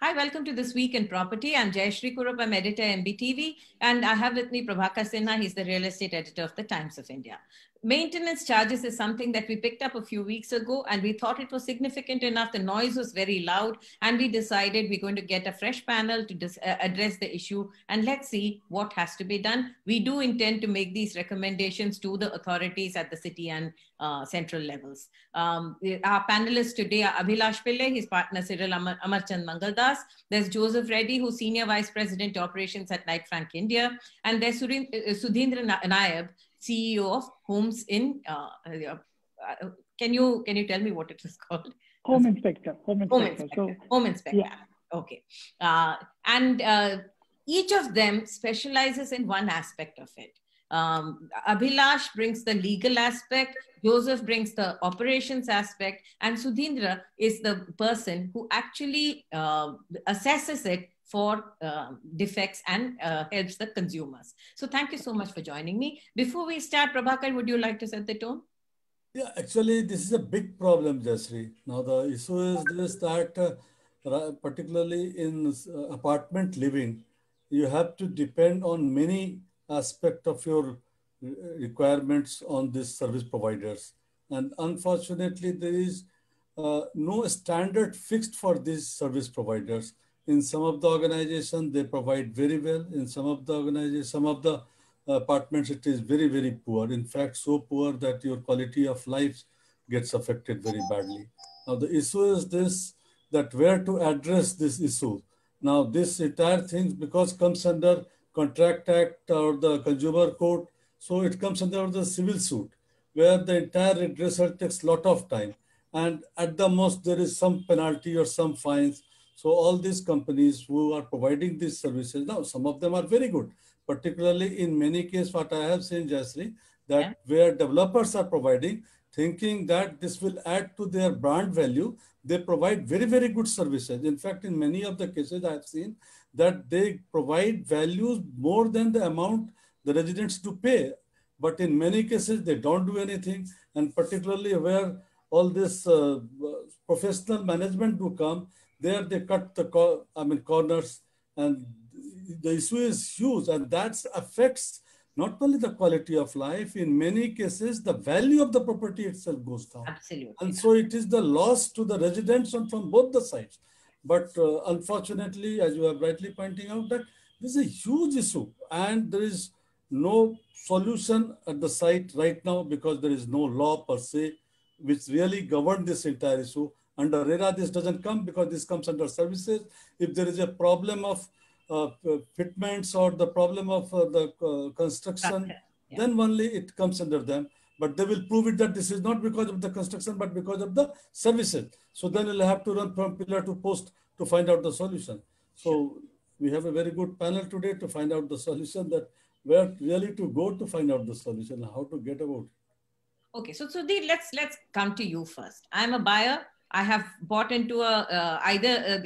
Hi, welcome to This Week in Property. I'm Jayashree Kurup, I'm editor MBTV, and I have with me Prabhakar Sinha. He's the real estate editor of the Times of India. Maintenance charges is something that we picked up a few weeks ago, and we thought it was significant enough. The noise was very loud, and we decided we're going to get a fresh panel to address the issue, and let's see what has to be done. We do intend to make these recommendations to the authorities at the city and central levels. Our panelists today are Abhilash Pillai, his partner Cyril Amarchand Mangaldas. There's Joseph Reddy, who's Senior Vice President Operations at Knight Frank India. And there's Sudhindra Naib, CEO of Homes in, can you tell me what it was called? Home Inspector. Home Inspector. Yeah. Okay. Each of them specializes in one aspect of it. Abhilash brings the legal aspect, Joseph brings the operations aspect, and Sudhindra is the person who actually assesses it for defects and helps the consumers. So thank you so much for joining me. Before we start, Prabhakar, would you like to set the tone? Yeah, actually, this is a big problem, Jasri. Now, the issue is this that particularly in apartment living, you have to depend on many aspects of your requirements on these service providers. And unfortunately, there is no standard fixed for these service providers. In some of the organizations, they provide very well. In some of the organizations, some of the apartments, it is very, very poor. In fact, so poor that your quality of life gets affected very badly. Now, the issue is this, that where to address this issue. Now, this entire thing, because comes under Contract Act or the Consumer Code, so it comes under the civil suit, where the entire redressal takes a lot of time. And at the most, there is some penalty or some fines. So all these companies who are providing these services, now some of them are very good, particularly in many cases, what I have seen, Jasri, that where developers are providing, thinking that this will add to their brand value, they provide very, very good services. In fact, in many of the cases I have seen that they provide values more than the amount the residents do pay. But in many cases, they don't do anything. And particularly where all this professional management do come, there they cut the corners, and the issue is huge, and that affects not only the quality of life, in many cases, the value of the property itself goes down. Absolutely. And so it is the loss to the residents on from both the sides. But unfortunately, as you are rightly pointing out, that this is a huge issue, and there is no solution at the site right now because there is no law per se which really govern this entire issue. Under RERA, this doesn't come because this comes under services. If there is a problem of fitments or the problem of the construction, then only it comes under them. But they will prove it that this is not because of the construction, but because of the services. So then you'll have to run from pillar to post to find out the solution. So we have a very good panel today to find out the solution, that where really to go to find out the solution, how to get about it. Okay, so Sudhir, let's come to you first. I'm a buyer. I have bought into either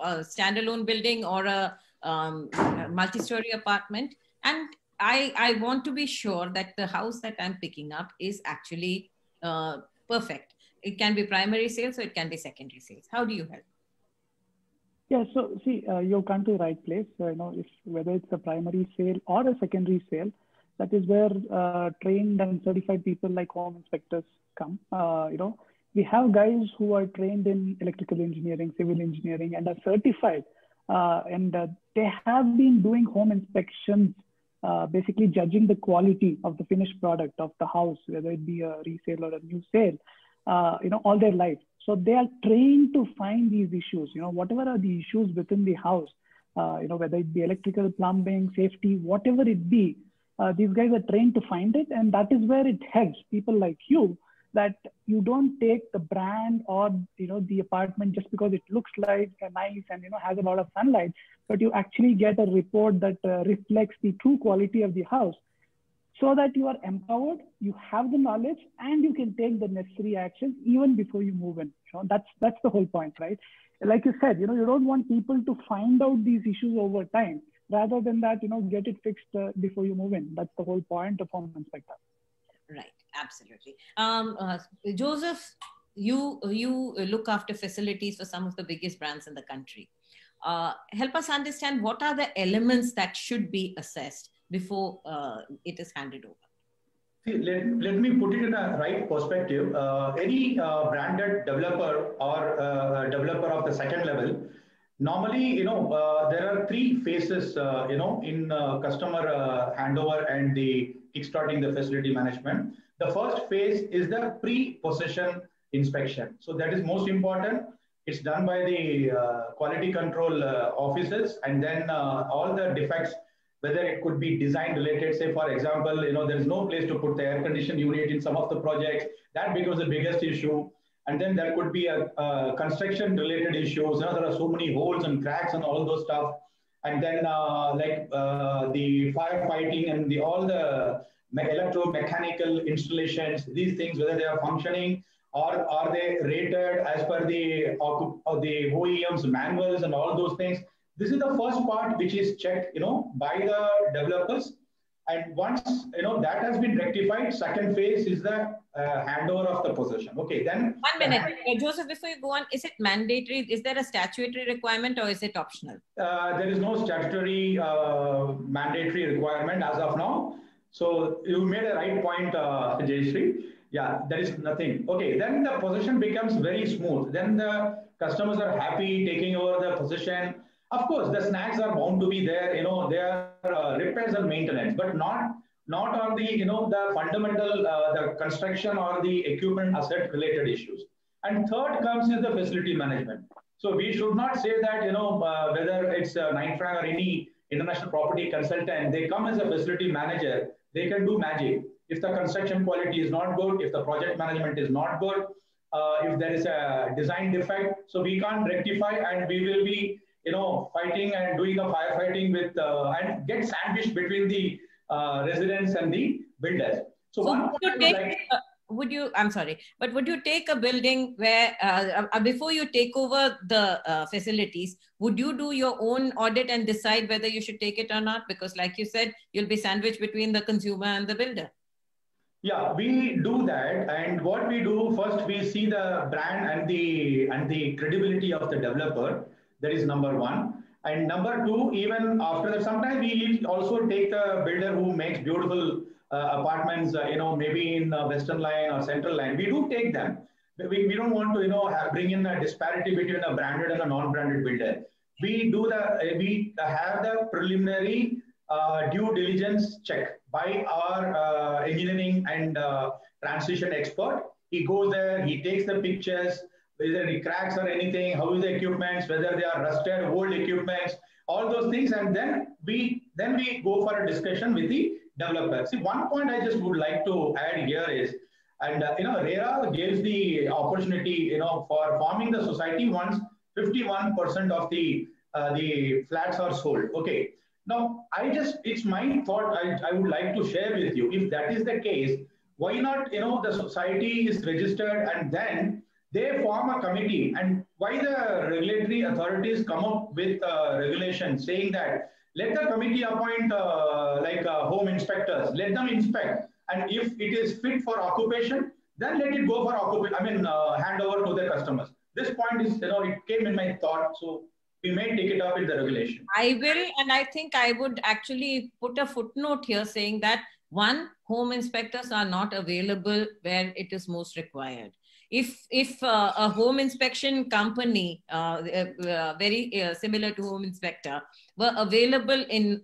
a standalone building or a multi-story apartment, and I want to be sure that the house that I'm picking up is actually perfect. It can be primary sales, or it can be secondary sales. How do you help? Yeah, so see, you've come to the right place. If whether it's a primary sale or a secondary sale, that is where trained and certified people like home inspectors come. We have guys who are trained in electrical engineering, civil engineering, and are certified. And they have been doing home inspections, basically judging the quality of the finished product of the house, whether it be a resale or a new sale, all their life. So they are trained to find these issues, whatever are the issues within the house, whether it be electrical, plumbing, safety, whatever it be, these guys are trained to find it. And that is where it helps people like you, that you don't take the brand or the apartment just because it looks like nice and has a lot of sunlight, but you actually get a report that reflects the true quality of the house, so that you are empowered, you have the knowledge, and you can take the necessary action even before you move in. That's the whole point, right? Like you said, you don't want people to find out these issues over time. Rather than that, get it fixed before you move in. That's the whole point of home inspector. Right, absolutely. Joseph, you look after facilities for some of the biggest brands in the country. Help us understand what are the elements that should be assessed before it is handed over. See, let me put it in a right perspective. Any branded developer or developer of the second level, normally, there are three phases, in customer handover and the kickstarting the facility management. The first phase is the pre-possession inspection. So that is most important. It's done by the quality control offices, and then all the defects, whether it could be design related, say for example, there is no place to put the air conditioning unit in some of the projects, that becomes the biggest issue. And then there could be a construction related issues. There are so many holes and cracks and all those stuff. And then the firefighting and all the electromechanical installations, these things, whether they are functioning or are they rated as per the OEM's manuals and all those things. This is the first part which is checked, by the developers. And once, that has been rectified, second phase is the handover of the possession. Okay, then. 1 minute. Joseph, before you go on, is it mandatory? Is there a statutory requirement or is it optional? There is no statutory mandatory requirement as of now. So you made a right point, Jayashree. Yeah, there is nothing. Okay, then the possession becomes very smooth. Then the customers are happy taking over the possession. Of course, the snags are bound to be there. They are repairs and maintenance, but not on the the fundamental the construction or the equipment asset related issues. And third comes is the facility management. So we should not say that whether it's Knight Frank or any international property consultant, they come as a facility manager, they can do magic. If the construction quality is not good, if the project management is not good, if there is a design defect, so we can't rectify, and we will be fighting and doing a firefighting with and get sandwiched between the residents and the builders. So would you take a building where before you take over the facilities, would you do your own audit and decide whether you should take it or not? Because like you said, you'll be sandwiched between the consumer and the builder. Yeah, we do that. And what we do, first we see the brand and the credibility of the developer. That is number one. And number two, even after that, sometimes we also take the builder who makes beautiful apartments, maybe in Western Line or Central Line. We do take them. We don't want to, bring in a disparity between a branded and a non-branded builder. We have the preliminary due diligence check by our engineering and transition expert. He goes there, he takes the pictures, whether any cracks or anything, how is the equipment, whether they are rusted, old equipments, all those things. And then we go for a discussion with the developer. See, one point I just would like to add here is, and RERA gives the opportunity, for forming the society once 51% of the flats are sold. Okay. Now, it's my thought I would like to share with you. If that is the case, why not, the society is registered and then they form a committee, and why the regulatory authorities come up with regulations saying that let the committee appoint home inspectors, let them inspect, and if it is fit for occupation, then let it go for occupation. Hand over to the customers. This point is, it came in my thought, so we may take it up in the regulation. I will, and I think I would actually put a footnote here saying that one, home inspectors are not available where it is most required. If a home inspection company, very similar to Home Inspector, were available in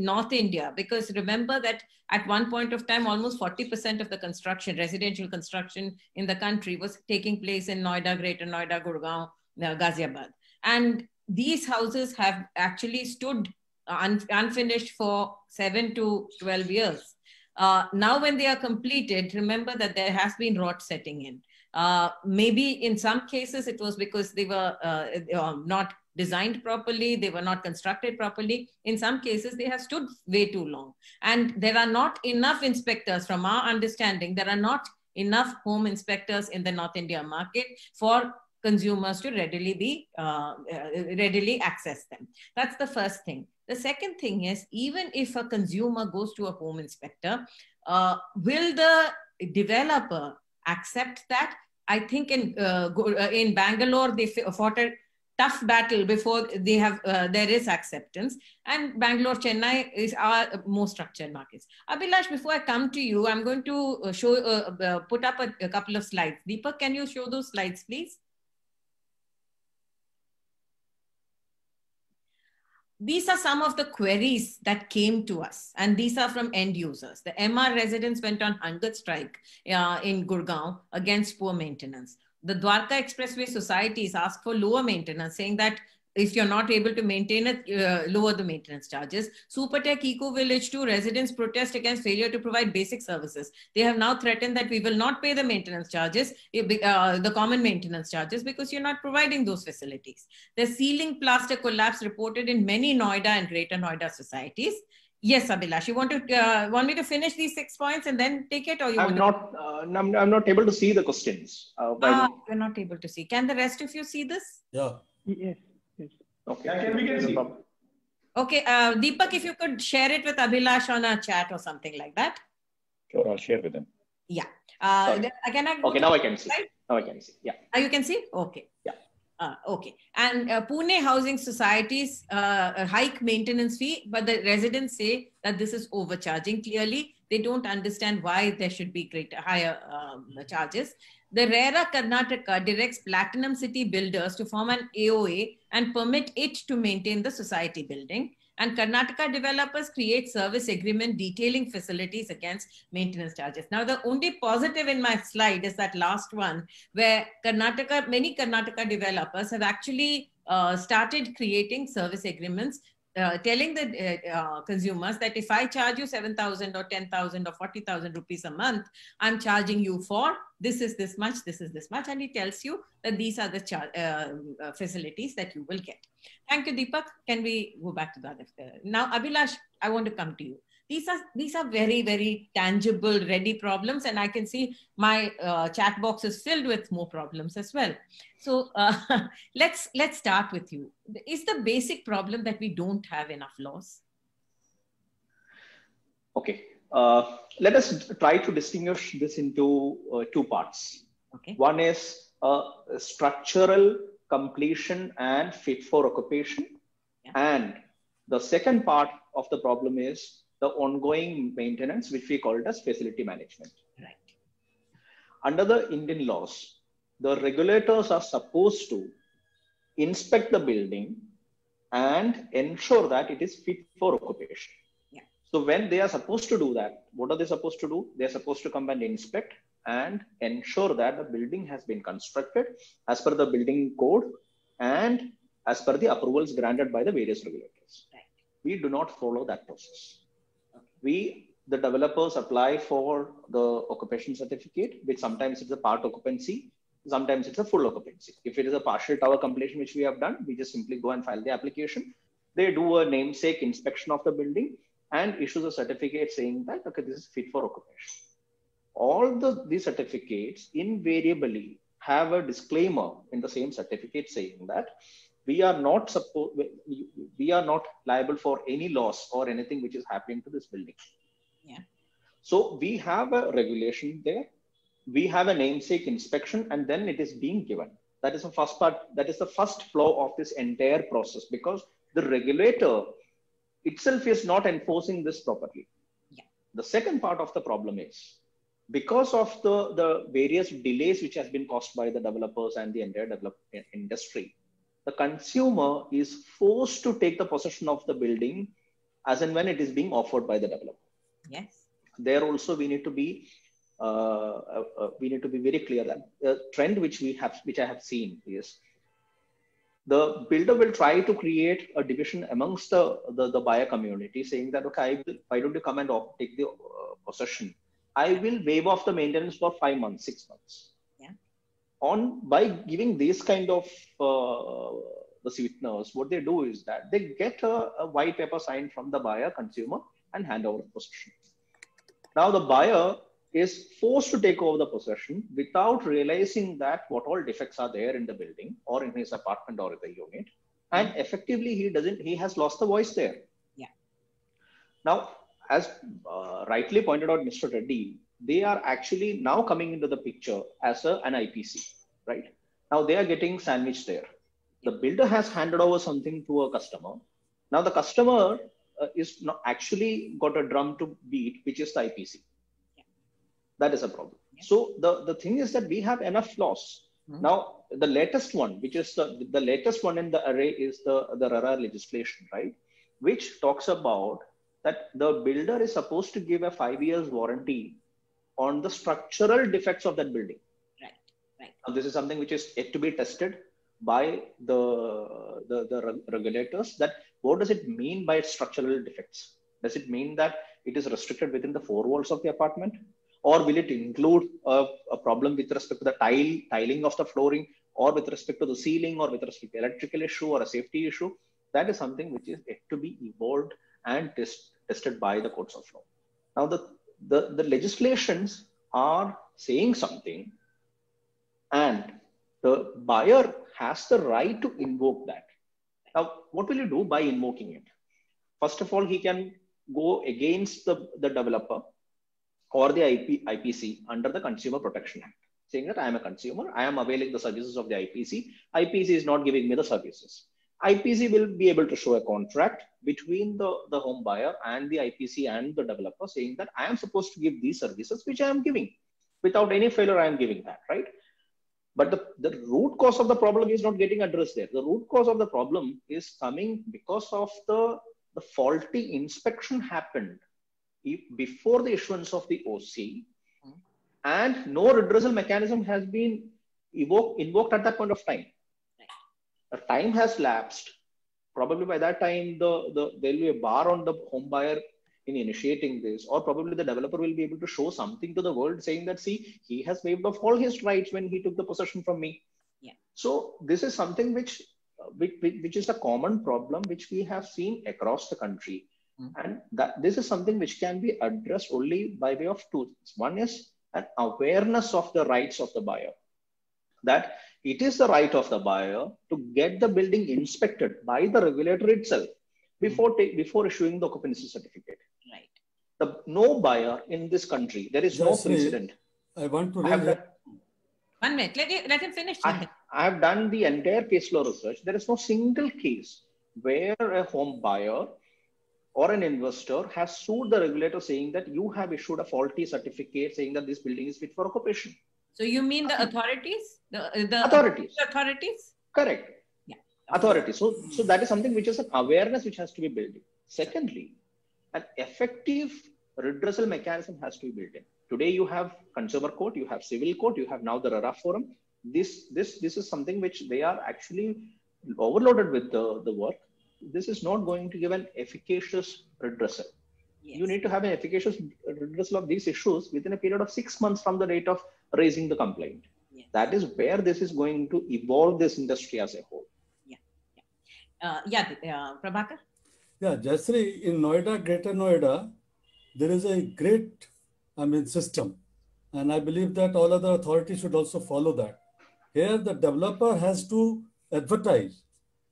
North India, because remember that at one point of time, almost 40% of the construction, residential construction in the country was taking place in Noida, Greater Noida, Gurgaon, Ghaziabad. And these houses have actually stood unfinished for 7 to 12 years. Now when they are completed, remember that there has been rot setting in. Maybe in some cases it was because they were not designed properly, they were not constructed properly. In some cases they have stood way too long, and there are not enough inspectors. From our understanding, there are not enough home inspectors in the North India market for consumers to readily access them. That's the first thing. The second thing is, even if a consumer goes to a home inspector, will the developer accept that? I think in Bangalore, they fought a tough battle before they have there is acceptance. And Bangalore, Chennai is our more structured markets. Abhilash, before I come to you, I'm going to put up a couple of slides. Deepak, can you show those slides, please? These are some of the queries that came to us, and these are from end users. The MR residents went on hunger strike in Gurgaon against poor maintenance. The Dwarka Expressway societies asked for lower maintenance, saying that if you're not able to maintain it, lower the maintenance charges. Supertech Eco Village 2 residents protest against failure to provide basic services. They have now threatened that we will not pay the maintenance charges, the common maintenance charges, because you're not providing those facilities. The ceiling plaster collapse reported in many Noida and Greater Noida societies. Yes, Abhilash, you want me to finish these 6 points and then take it, or you? I'm not able to see the questions. You're not able to see. Can the rest of you see this? Yeah. Yes. Okay, we can see. Okay, Deepak, if you could share it with Abhilash on a chat or something like that. Sure, I'll share with him. Yeah. Okay, now I can see. Right? Now I can see. Yeah. You can see? Okay. Yeah. Okay. And Pune housing societies hike maintenance fee, but the residents say that this is overcharging. Clearly, they don't understand why there should be higher charges. The RERA Karnataka directs Platinum City builders to form an AOA and permit it to maintain the society building. And Karnataka developers create service agreement detailing facilities against maintenance charges. Now, the only positive in my slide is that last one, where many Karnataka developers have actually started creating service agreements, telling the consumers that if I charge you 7,000 or 10,000 or 40,000 rupees a month, I'm charging you for this is this much, this is this much. And he tells you that these are the facilities that you will get. Thank you, Deepak. Can we go back to the other? Now, Abhilash, I want to come to you. These are very, very tangible, ready problems. And I can see my chat box is filled with more problems as well. So let's start with you. Is the basic problem that we don't have enough laws? Okay. Let us try to distinguish this into two parts. Okay. One is structural completion and fit for occupation. Yeah. And the second part of the problem is the ongoing maintenance, which we call it as facility management. Right. Under the Indian laws, the regulators are supposed to inspect the building and ensure that it is fit for occupation. Yeah. So when they are supposed to do that, what are they supposed to do? They are supposed to come and inspect and ensure that the building has been constructed as per the building code and as per the approvals granted by the various regulators. Right. We do not follow that process. The developers apply for the occupation certificate, which sometimes it's a part occupancy, sometimes it's a full occupancy. If it is a partial tower completion, which we have done, we just simply go and file the application. They do a namesake inspection of the building and issues a certificate saying that, okay, this is fit for occupation. All these certificates invariably have a disclaimer in the same certificate saying that we are not liable for any loss or anything which is happening to this building. Yeah. So we have a regulation there. We have a namesake inspection, and then it is being given. That is the first part. That is the first flaw of this entire process, because the regulator itself is not enforcing this properly. Yeah. The second part of the problem is because of the various delays which has been caused by the developers and the entire development industry. The consumer is forced to take the possession of the building as and when it is being offered by the developer. Yes. There also we need to be very clear that the trend which I have seen is the builder will try to create a division amongst the buyer community, saying that, okay, why don't you come and take the possession? I will waive off the maintenance for 5 months, 6 months. By giving this kind of the sweeteners, what they do is that they get a white paper signed from the buyer consumer and hand over the possession. Now the buyer is forced to take over the possession without realizing that what all defects are there in the building or in his apartment or in the unit, and effectively he has lost the voice there. Yeah. Now, as rightly pointed out, Mr. Reddy, they are actually now coming into the picture as an IPC, right? Now they are getting sandwiched there. The builder has handed over something to a customer. Now the customer is not actually got a drum to beat, which is the IPC. Yeah. That is a problem. Yeah. So the thing is that we have enough laws. Now the latest one, which is the latest one in the array, is the RERA legislation, right? Which talks about that the builder is supposed to give a 5 years warranty on the structural defects of that building. Right. Now, this is something which is yet to be tested by the regulators. That what does it mean by structural defects? Does it mean that it is restricted within the four walls of the apartment, or will it include a problem with respect to the tiling of the flooring, or with respect to the ceiling, or with respect to electrical issue or a safety issue? That is something which is yet to be evolved and tested by the courts of law. Now the legislations are saying something, and the buyer has the right to invoke that. Now, what will you do by invoking it? First of all, he can go against the developer or the IPC under the Consumer Protection Act, saying that I am a consumer, I am availing the services of the IPC. IPC is not giving me the services. IPC will be able to show a contract between the home buyer and the IPC and the developer, saying that I am supposed to give these services, which I am giving. Without any failure, I am giving that, right? But the root cause of the problem is not getting addressed there. The root cause of the problem is coming because of the faulty inspection happened before the issuance of the OC, and no redressal mechanism has been invoked at that point of time. The time has lapsed. Probably by that time, there will be a bar on the home buyer in initiating this, or probably the developer will be able to show something to the world saying that, see, he has waived off all his rights when he took the possession from me. Yeah. So this is something which is a common problem which we have seen across the country. And that this is something which can be addressed only by way of two things. One is an awareness of the rights of the buyer, that it is the right of the buyer to get the building inspected by the regulator itself before issuing the occupancy certificate. Right. No buyer in this country, there is no precedent. I want to raise 1 minute. Let him finish. I have done the entire case law research. There is no single case where a home buyer or an investor has sued the regulator saying that you have issued a faulty certificate saying that this building is fit for occupation. So you mean the authorities? The authorities? Correct. Yeah. Authorities. So that is something which is an awareness which has to be built in. Secondly, an effective redressal mechanism has to be built in. Today you have consumer court, you have civil court, you have now the RERA forum. This is something which they are actually overloaded with the work. This is not going to give an efficacious redressal. Yes. You need to have an efficacious redressal of these issues within a period of 6 months from the date of raising the complaint. Yes. That is where this is going to evolve this industry as a whole. Prabhakar? Yeah, Jayashree, in Noida, Greater Noida, there is a great, system. And I believe that all other authorities should also follow that. Here, the developer has to advertise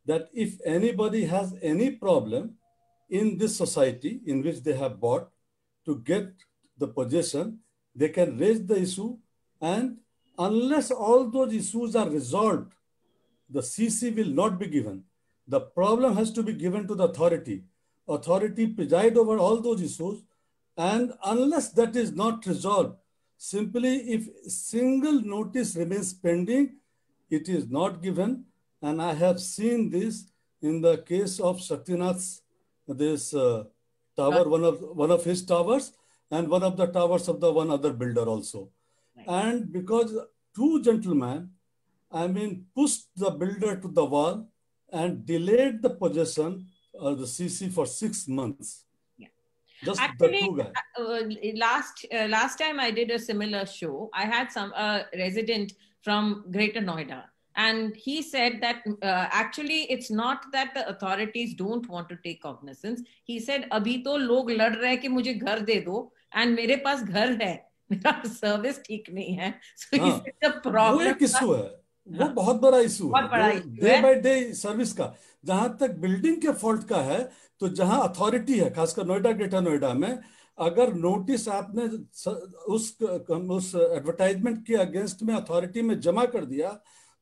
that if anybody has any problem in this society in which they have bought, to get the possession, they can raise the issue, and unless all those issues are resolved, the CC will not be given. The problem has to be given to the authority. Authority preside over all those issues, and unless that is not resolved, simply if single notice remains pending, it is not given. And I have seen this in the case of Shaktinath's, this tower, one of his towers, and one of the towers of the one other builder also. Right. And because two gentlemen, pushed the builder to the wall and delayed the possession of the CC for 6 months. Yeah. Just actually, the two guys. Last time I did a similar show, I had a resident from Greater Noida. And he said that actually it's not that the authorities don't want to take cognizance. He said, "Abhi to log lad rahe कि मुझे घर दे दो, and मेरे पास घर है, मेरा service ठीक नहीं है." So he said the problem. वो एक इशू है, वो बहुत बड़ा इशू है, डे बाय डे सर्विस का. जहां तक बिल्डिंग के फॉल्ट का है, तो जहां अथॉरिटी है, खासकर नोएडा, ग्रेटर नोएडा में, अगर नोटिस आपने उस एडवर्टाइजमेंट के अगेंस्ट में अथॉरिटी में जमा कर दिया,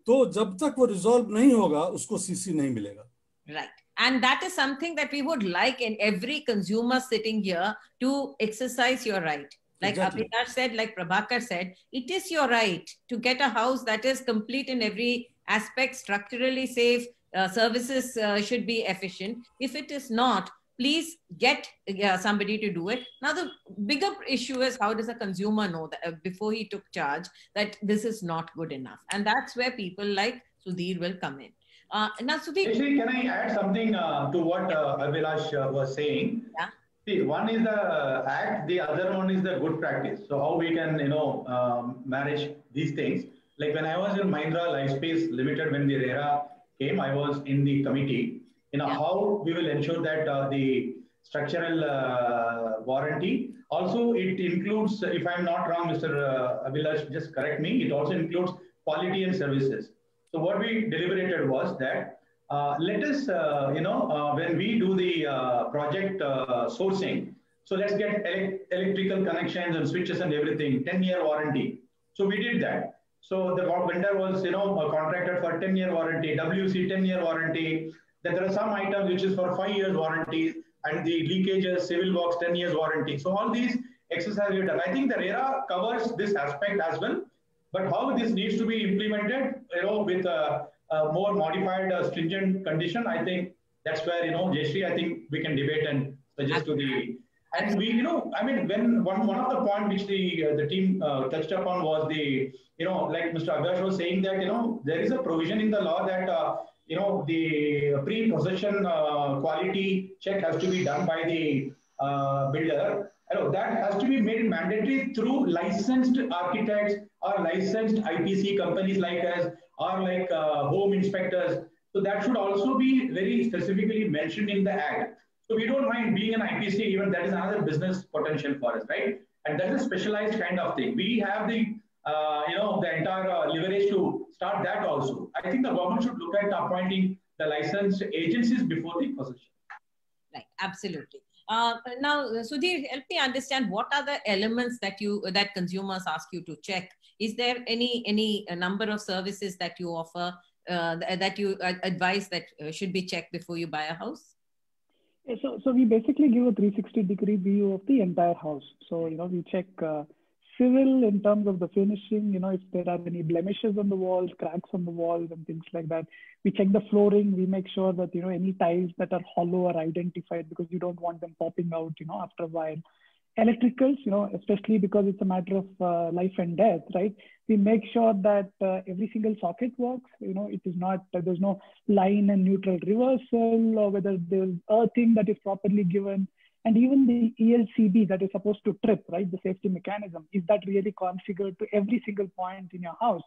तो जब तक वो रिजॉल्व नहीं होगा उसको सीसी नहीं मिलेगा. Right. And that is something that we would like in every consumer sitting here to exercise your right. Like Exactly. Abhinash said, like Prabhakar said, it is your right to get a house that is complete in every aspect, structurally safe, services should be efficient. If it is not, please get somebody to do it. Now, the bigger issue is how does a consumer know that before he took charge that this is not good enough? And that's where people like Sudhir will come in. Now, Sudhir. Actually, can I add something to what Abhilash was saying? Yeah. See, one is the act, the other one is the good practice. So how we can, manage these things. Like when I was in Mahindra Lifespace Limited, when the RERA came, I was in the committee. How we will ensure that the structural warranty. Also, it includes, if I'm not wrong, Mr. Abhilash, just correct me. It also includes quality and services. So what we deliberated was that let us, when we do the project sourcing, so let's get electrical connections and switches and everything, 10-year warranty. So we did that. So the vendor was, contracted for 10-year warranty, WC 10-year warranty. Then there are some items which is for 5 years warranty, and the leakages, civil works, 10 years warranty. So all these exercises we have done. I think the RERA covers this aspect as well. But how this needs to be implemented, with a more modified, stringent condition, I think that's where, Jayashree, I think we can debate and suggest to the. And we, when one of the points which the team touched upon was the, like Mr. Abhilash was saying that, there is a provision in the law that, the pre-possession quality check has to be done by the builder. That has to be made mandatory through licensed architects or licensed IPC companies like us, or like home inspectors. So that should also be very specifically mentioned in the act. So we don't mind being an IPC, even that is another business potential for us, right? And that's a specialized kind of thing. We have the, the entire leverage to start that also. I think the government should look at appointing the licensed agencies before the possession. Right, absolutely. Now, Sudhir, help me understand what are the elements that consumers ask you to check. Is there any number of services that you offer that you advise that should be checked before you buy a house? So we basically give a 360-degree view of the entire house. So we check civil in terms of the finishing. If there are any blemishes on the walls, cracks on the walls, and things like that. We check the flooring. We make sure that any tiles that are hollow are identified, because you don't want them popping out after a while. Electricals, especially because it's a matter of life and death, right? We make sure that every single socket works. It is not, there's no line and neutral reversal, or whether there's earthing that is properly given. And even the ELCB that is supposed to trip, right? The safety mechanism, is that really configured to every single point in your house?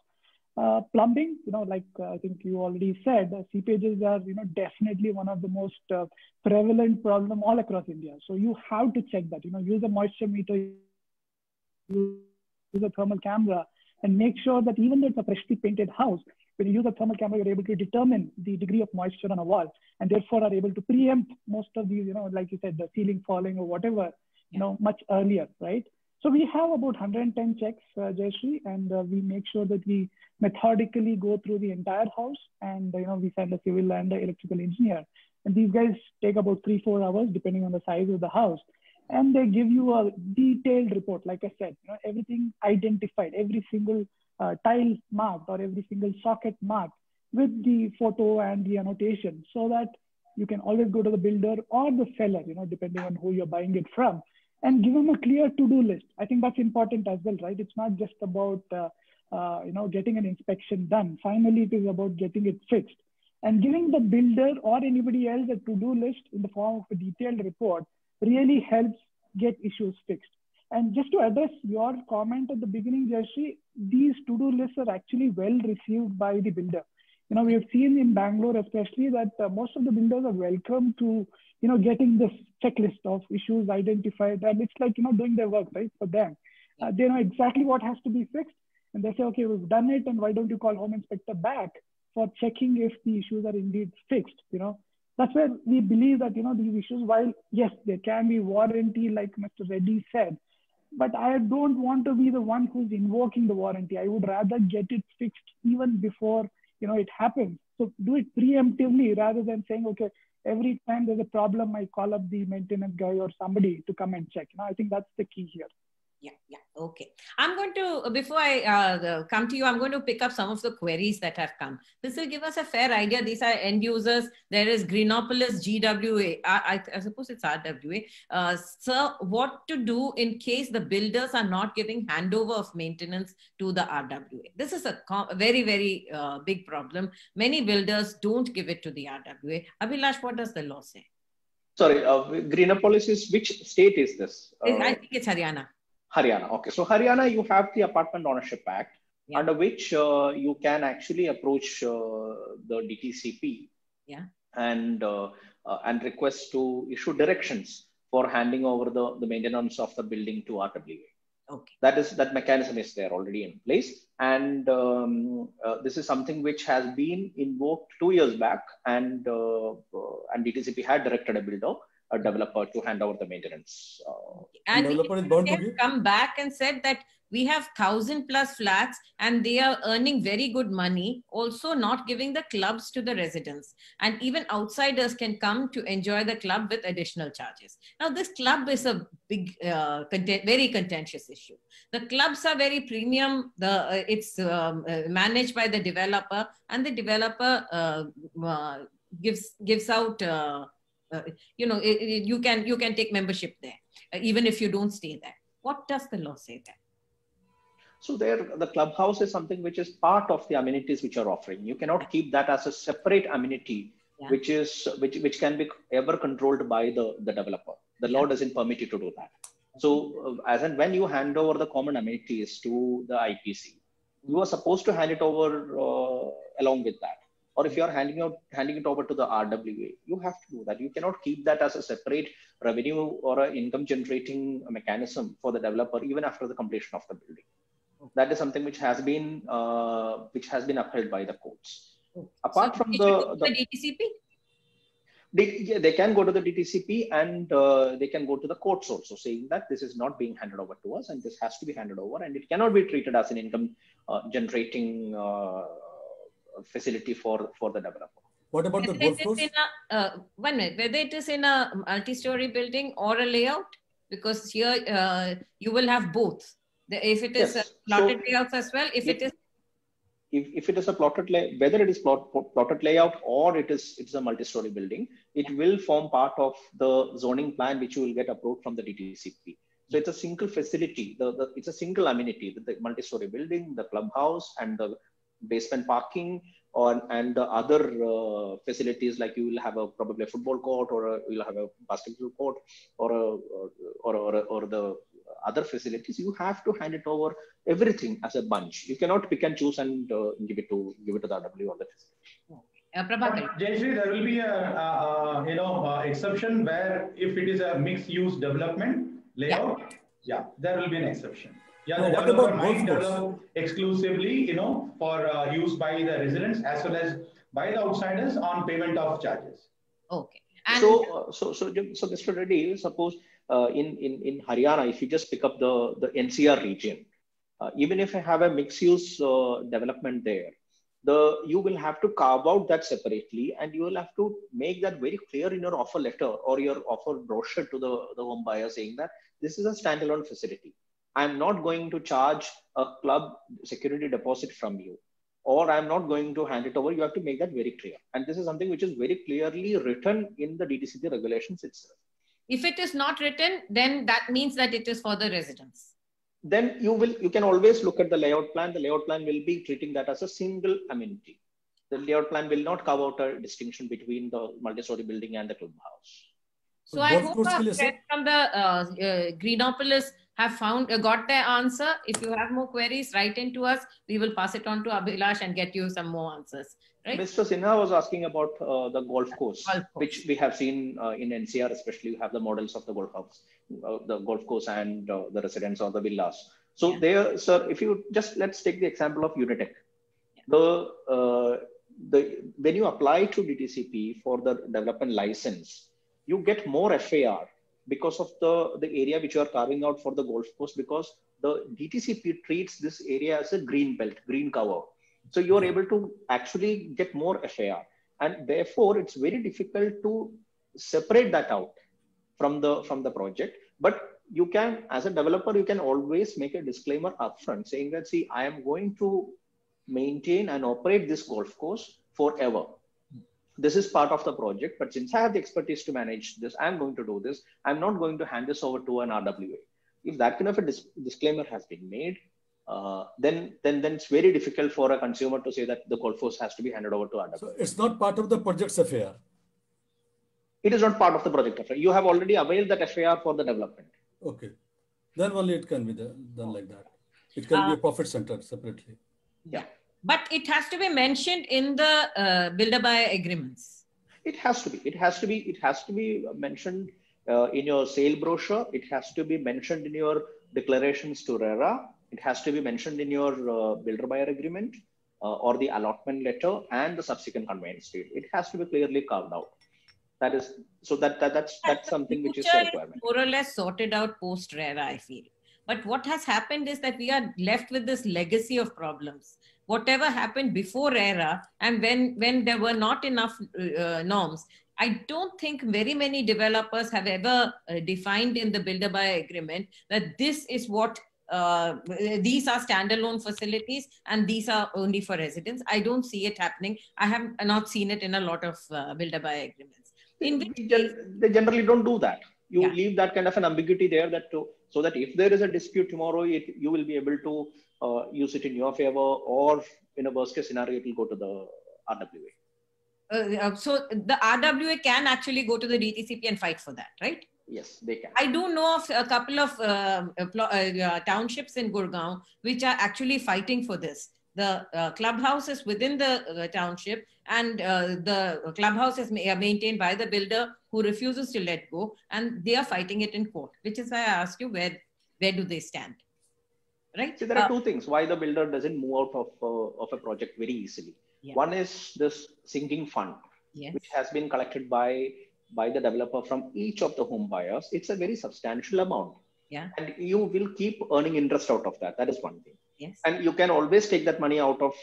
Plumbing, like I think you already said, seepages are, definitely one of the most prevalent problem all across India. So you have to check that, use a moisture meter, use a thermal camera, and make sure that even though it's a freshly painted house, when you use a thermal camera, you're able to determine the degree of moisture on a wall, and therefore are able to preempt most of these, like you said, the ceiling falling or whatever, much earlier, right? So we have about 110 checks, Jayashree, and we make sure that we methodically go through the entire house, and we send a civil and an electrical engineer. And these guys take about 3-4 hours, depending on the size of the house. And they give you a detailed report, like I said, everything identified, every single tile marked or every single socket marked with the photo and the annotation, so that you can always go to the builder or the seller, depending on who you're buying it from, and give them a clear to-do list. I think that's important as well, right? It's not just about, getting an inspection done. Finally, it is about getting it fixed. And giving the builder or anybody else a to-do list in the form of a detailed report really helps get issues fixed. And just to address your comment at the beginning, Jayashree, these to-do lists are actually well received by the builder. We have seen in Bangalore especially that most of the builders are welcome to, getting this checklist of issues identified. And it's like, doing their work, right, for them. They know exactly what has to be fixed. And they say, okay, we've done it. And why don't you call home inspector back for checking if the issues are indeed fixed? That's where we believe that, these issues, while yes, there can be warranty, like Mr. Reddy said, but I don't want to be the one who's invoking the warranty. I would rather get it fixed even before, it happens. So do it preemptively rather than saying, okay, every time there's a problem, I call up the maintenance guy or somebody to come and check. I think that's the key here. Yeah. Okay. I'm going to, before I come to you, I'm going to pick up some of the queries that have come. This will give us a fair idea. These are end users. There is Greenopolis, GWA. I suppose it's RWA. So what to do in case the builders are not giving handover of maintenance to the RWA? This is a very, very big problem. Many builders don't give it to the RWA. Abhilash, what does the law say? Sorry, Greenopolis is, which state is this? I think it's Haryana. Haryana. Okay. So Haryana, you have the Apartment Ownership Act, under which you can actually approach the DTCP and request to issue directions for handing over the maintenance of the building to RWA. Okay. That mechanism is there already in place. And this is something which has been invoked 2 years back, and DTCP had directed a developer to hand over the maintenance. And they have come back and said that we have 1,000+ flats and they are earning very good money, also not giving the clubs to the residents. And even outsiders can come to enjoy the club with additional charges. Now, this club is a big, very contentious issue. The clubs are very premium. It's managed by the developer, and the developer gives out you can take membership there, even if you don't stay there. What does the law say there? So there, the clubhouse is something which is part of the amenities which are offering. You cannot keep that as a separate amenity, which can be ever controlled by the developer. The law doesn't permit you to do that. So as and when you hand over the common amenities to the IPC, you are supposed to hand it over along with that. Or if you are handing it over to the RWA, you have to do that. You cannot keep that as a separate revenue or an income generating mechanism for the developer even after the completion of the building. That is something which has been upheld by the courts. Apart from the DTCP, they can go to the DTCP, and they can go to the courts also, saying that this is not being handed over to us, and this has to be handed over, and it cannot be treated as an income generating facility for the developer. What about the golf course? One minute, whether it is in a multi-story building or a layout, because here you will have both. If it is plotted layouts as well, if it is a plotted layout, whether it is plotted layout or it's a multi-story building, it will form part of the zoning plan which you will get approved from the DTCP. So it's a single facility. It's a single amenity: the multi-story building, the clubhouse, and the basement parking, and the other facilities, like you will have probably a football court, or you'll have a basketball court, or the other facilities. You have to hand it over everything as a bunch. You cannot pick and choose and give it to the RW or the facility. Jayashree, there will be a exception where if it is a mixed-use development layout, there will be an exception. The developer might develop exclusively, for use by the residents as well as by the outsiders on payment of charges. Okay. And so Mr. Reddy, suppose in Haryana, if you just pick up the NCR region, even if I have a mixed-use development there, you will have to carve out that separately, and you will have to make that very clear in your offer letter or your offer brochure to the home buyer, saying that this is a standalone facility. I'm not going to charge a club security deposit from you, or I'm not going to hand it over. You have to make that very clear. And this is something which is very clearly written in the DTCP regulations itself. If it is not written, then that means that it is for the residents. Then you can always look at the layout plan. The layout plan will be treating that as a single amenity. The layout plan will not carve out a distinction between the multi-story building and the clubhouse. So I hope our friends from the Greenopolis have got their answer. If you have more queries, write in to us. We will pass it on to Abhilash and get you some more answers. Right? Mr. Sinha was asking about the golf course, which we have seen in NCR, especially. You have the models of the golf house, the golf course, and the residence or the villas. So there, sir, if you let's take the example of Unitech. When you apply to DTCP for the development license, you get more FAR because of the area which you are carving out for the golf course, because the DTCP treats this area as a green belt, green cover. So you are able to actually get more FAR. And therefore, it's very difficult to separate that out from the project. But you can, as a developer, you can always make a disclaimer upfront saying that, see, I am going to maintain and operate this golf course forever. This is part of the project, but since I have the expertise to manage this, I'm going to do this. I'm not going to hand this over to an RWA. If that kind of a disclaimer has been made, then it's very difficult for a consumer to say that the golf course has to be handed over to RWA. So it's not part of the project's FAR. It is not part of the project FAR. You have already availed that FAR for the development. Okay. Then only it can be done like that. It can be a profit center separately. Yeah. But it has to be mentioned in the builder-buyer agreements. It has to be. It has to be mentioned in your sale brochure. It has to be mentioned in your declarations to RERA. It has to be mentioned in your builder-buyer agreement or the allotment letter and the subsequent conveyance deed. It has to be clearly carved out. That is so that's something which is a requirement. More or less sorted out post RERA, I feel. But what has happened is that we are left with this legacy of problems. Whatever happened before RERA, and when there were not enough norms, I don't think very many developers have ever defined in the builder-buyer agreement that this is what these are standalone facilities and these are only for residents. I don't see it happening. I have not seen it in a lot of builder-buyer agreements. They generally don't do that. You leave that kind of an ambiguity there so that if there is a dispute tomorrow, you will be able to use it in your favor, or in a worst case scenario, it will go to the RWA. So the RWA can actually go to the DTCP and fight for that, right? Yes, they can. I do know of a couple of townships in Gurgaon which are actually fighting for this. The clubhouse is within the township, and the clubhouse is maintained by the builder who refuses to let go, and they are fighting it in court, which is why I asked you where do they stand, right? So there are two things why the builder doesn't move out of a project very easily. Yeah. One is this sinking fund, which has been collected by the developer from each of the home buyers. It's a very substantial amount. Yeah. And you will keep earning interest out of that. That is one thing. Yes. And you can always take that money out of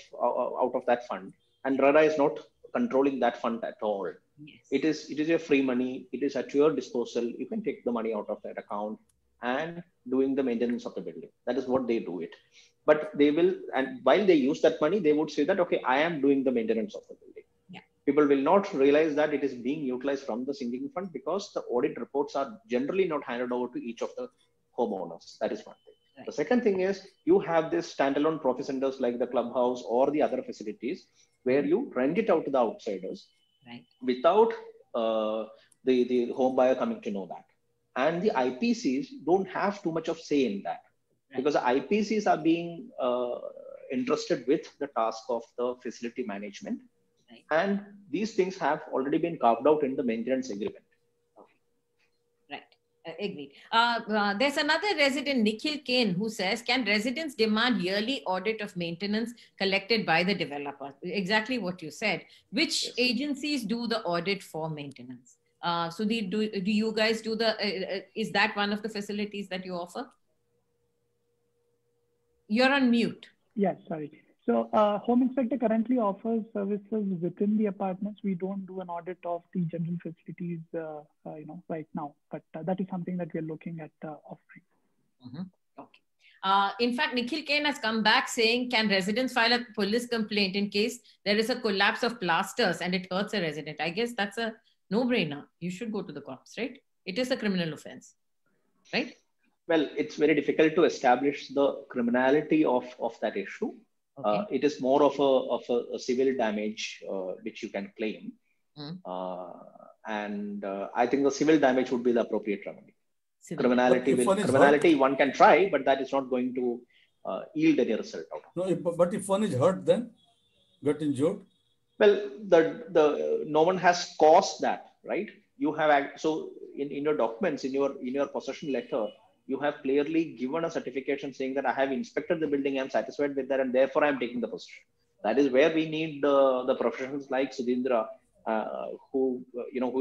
that fund. And RERA is not controlling that fund at all. Yes. It is your free money. It is at your disposal. You can take the money out of that account and doing the maintenance of the building. That is what they do it. But they will, and while they use that money, they would say that, okay, I am doing the maintenance of the building. Yeah. People will not realize that it is being utilized from the sinking fund because the audit reports are generally not handed over to each of the homeowners. That is one thing. Right. The second thing is you have this standalone profit centers like the clubhouse or the other facilities where you rent it out to the outsiders, right, without the home buyer coming to know that. And the IPCs don't have too much of say in that, right, because the IPCs are being entrusted with the task of the facility management. Right. And these things have already been carved out in the maintenance agreement. Right. Agreed. There's another resident, Nikhil Kane, who says, can residents demand yearly audit of maintenance collected by the developer? Exactly what you said. Which Yes. agencies do the audit for maintenance? So do you guys do is that one of the facilities that you offer? You're on mute. Yes, sorry. So Home Inspector currently offers services within the apartments. We don't do an audit of the general facilities, right now, but that is something that we're looking at offering. Mm-hmm. Okay. In fact, Nikhil Kane has come back saying, can residents file a police complaint in case there is a collapse of plasters and it hurts a resident? I guess that's a no-brainer. You should go to the cops, right? It is a criminal offense, right? Well, it's very difficult to establish the criminality of that issue. Okay. It is more of a civil damage which you can claim. And I think the civil damage would be the appropriate remedy. Criminality one can try, but that is not going to yield any result out of it. No, but if one is hurt, then got injured? Well, no one has caused that, right? You have, so in your documents, in your possession letter, you have clearly given a certification saying that I have inspected the building, I'm satisfied with that, and therefore I'm taking the possession. That is where we need the professionals like Sudhindra, who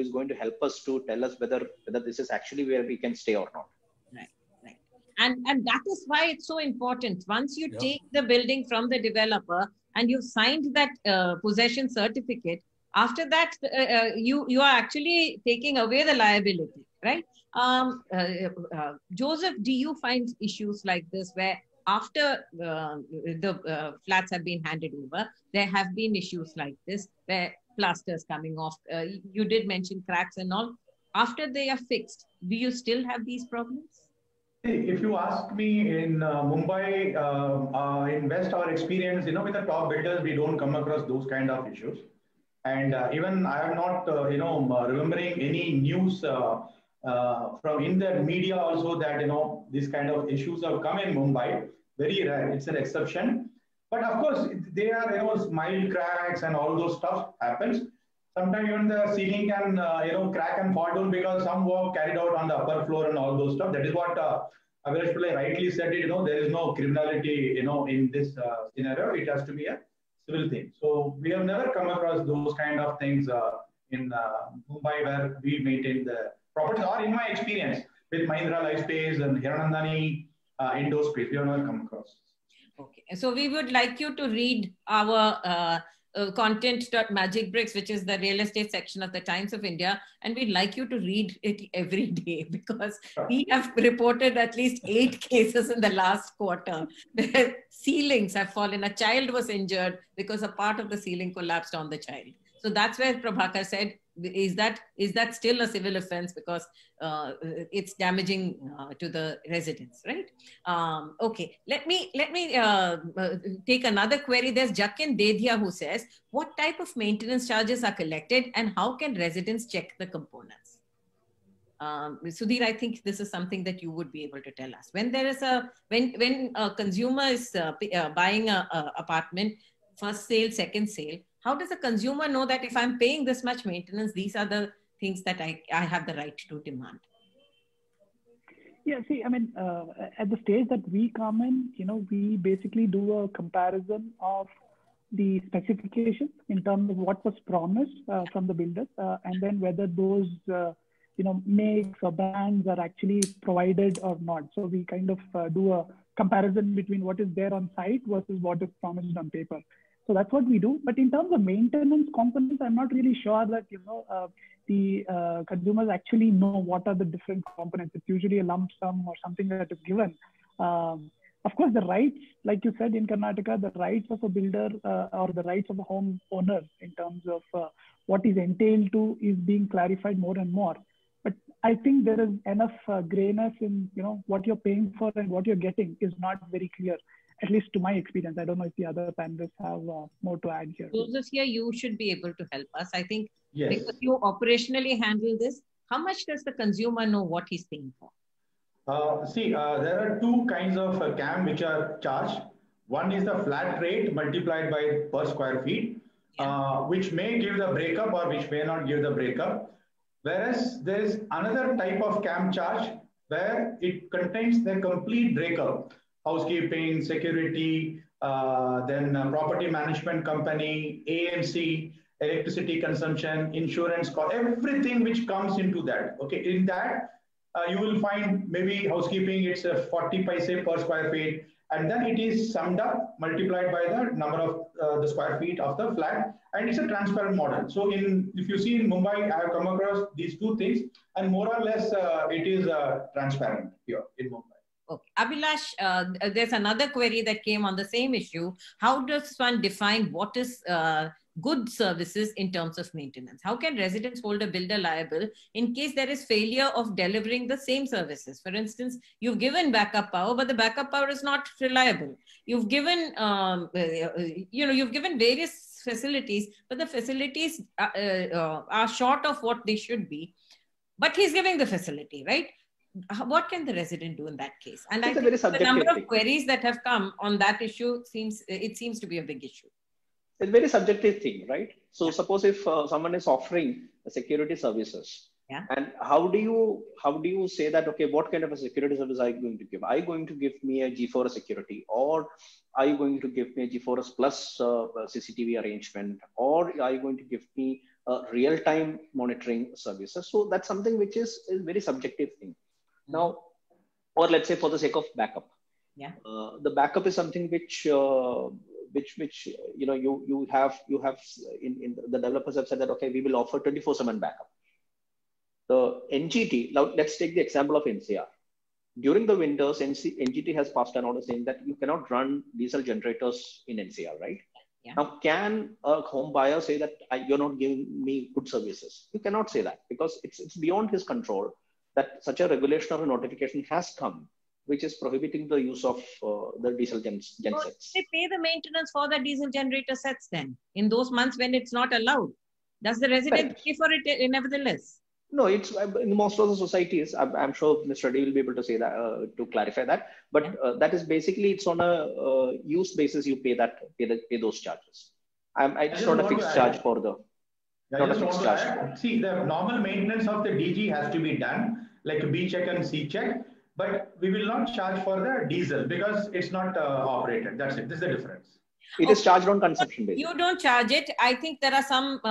is going to help us to tell us whether this is actually where we can stay or not. Right, right. And that is why it's so important. Once you take the building from the developer and you've signed that possession certificate, after that, you are actually taking away the liability, right? Joseph, do you find issues like this where after the flats have been handed over, there have been issues like this where plasters coming off? You did mention cracks and all. After they are fixed, do you still have these problems? If you ask me in Mumbai, in West, our experience, with the top builders, we don't come across those kind of issues. And even I am not, remembering any news from in the media also that, these kind of issues have come in Mumbai. Very rare. It's an exception. But of course, they are, mild cracks and all those stuff happens. Sometimes even the ceiling can, crack and fall down because some work carried out on the upper floor and all those stuff. That is what Abhilash Pillai rightly said. There is no criminality, in this scenario. It has to be a civil thing. So we have never come across those kind of things in Mumbai where we maintain the properties, or in my experience with Mahindra Lifespace and Hiranandani indoor space, we have never come across. Okay, so we would like you to read our content.magicbricks, which is the real estate section of the Times of India, and we'd like you to read it every day, because we have reported at least 8 cases in the last quarter where ceilings have fallen. A child was injured because a part of the ceiling collapsed on the child. So that's where Prabhakar said, is that still a civil offense, because it's damaging to the residents, right? Okay, let me take another query. There's Jakin Dedhia who says, what type of maintenance charges are collected and how can residents check the components? Sudhir, I think this is something that you would be able to tell us. When there is when a consumer is buying an apartment, first sale, second sale, how does a consumer know that if I'm paying this much maintenance, these are the things that I have the right to demand? Yeah, see, I mean, at the stage that we come in, we basically do a comparison of the specifications in terms of what was promised from the builders, and then whether those, makes or brands are actually provided or not. So we kind of do a comparison between what is there on site versus what is promised on paper. So that's what we do. But in terms of maintenance components, I'm not really sure that, the consumers actually know what are the different components. It's usually a lump sum or something that is given. Of course, the rights, like you said, in Karnataka, the rights of a builder or the rights of a home owner in terms of what is entailed to is being clarified more and more. But I think there is enough grayness in, what you're paying for and what you're getting is not very clear. At least to my experience. I don't know if the other panelists have more to add here. Joseph, here you should be able to help us. I think yes, because you operationally handle this, how much does the consumer know what he's paying for? There are 2 kinds of CAM which are charged. One is the flat rate multiplied by per square feet, which may give the breakup or which may not give the breakup. Whereas there is another type of CAM charge where it contains the complete breakup. Housekeeping, security, then property management company, AMC, electricity consumption, insurance cost, everything which comes into that. Okay, in that you will find maybe housekeeping, it's a 40 paise per square feet, and then it is summed up, multiplied by the number of the square feet of the flat, and it's a transparent model. So if you see in Mumbai, I have come across these 2 things, and more or less it is transparent here in Mumbai. Okay. Abhilash, there's another query that came on the same issue. How does one define what is good services in terms of maintenance? How can residents hold a builder liable in case there is failure of delivering the same services? For instance, you've given backup power, but the backup power is not reliable. You've given, you've given various facilities, but the facilities are short of what they should be. But he's giving the facility, right? What can the resident do in that case? And I think the number of queries that have come on that issue seems to be a big issue. It's a very subjective thing, right? So suppose if someone is offering security services, and how do you say that, okay, what kind of a security service are you going to give? Are you going to give me a G4S security, or are you going to give me a G4S plus CCTV arrangement, or are you going to give me real-time monitoring services? So that's something which is a very subjective thing. Now, or let's say for the sake of backup, the backup is something which which you have in the developers have said that, okay, we will offer 24/7 backup. The NGT, now let's take the example of NCR. During the winters, NGT has passed an order saying that you cannot run diesel generators in NCR, right? Yeah. Now, can a home buyer say that you're not giving me good services? You cannot say that, because it's beyond his control that such a regulation or a notification has come, which is prohibiting the use of the diesel gensets. They pay the maintenance for the diesel generator sets then, in those months when it's not allowed. Does the resident pay for it nevertheless? No, it's in most of the societies. I'm sure Mr. Reddy will be able to say that, to clarify that. But that is basically, it's on a use basis. You pay those charges. It's not a fixed charge for the. Not a fixed charge. See, the normal maintenance of the DG has to be done, like B check and C check. But we will not charge for the diesel because it's not operated. That's it. This is the difference. It is charged on consumption basis. You don't charge it. I think there are some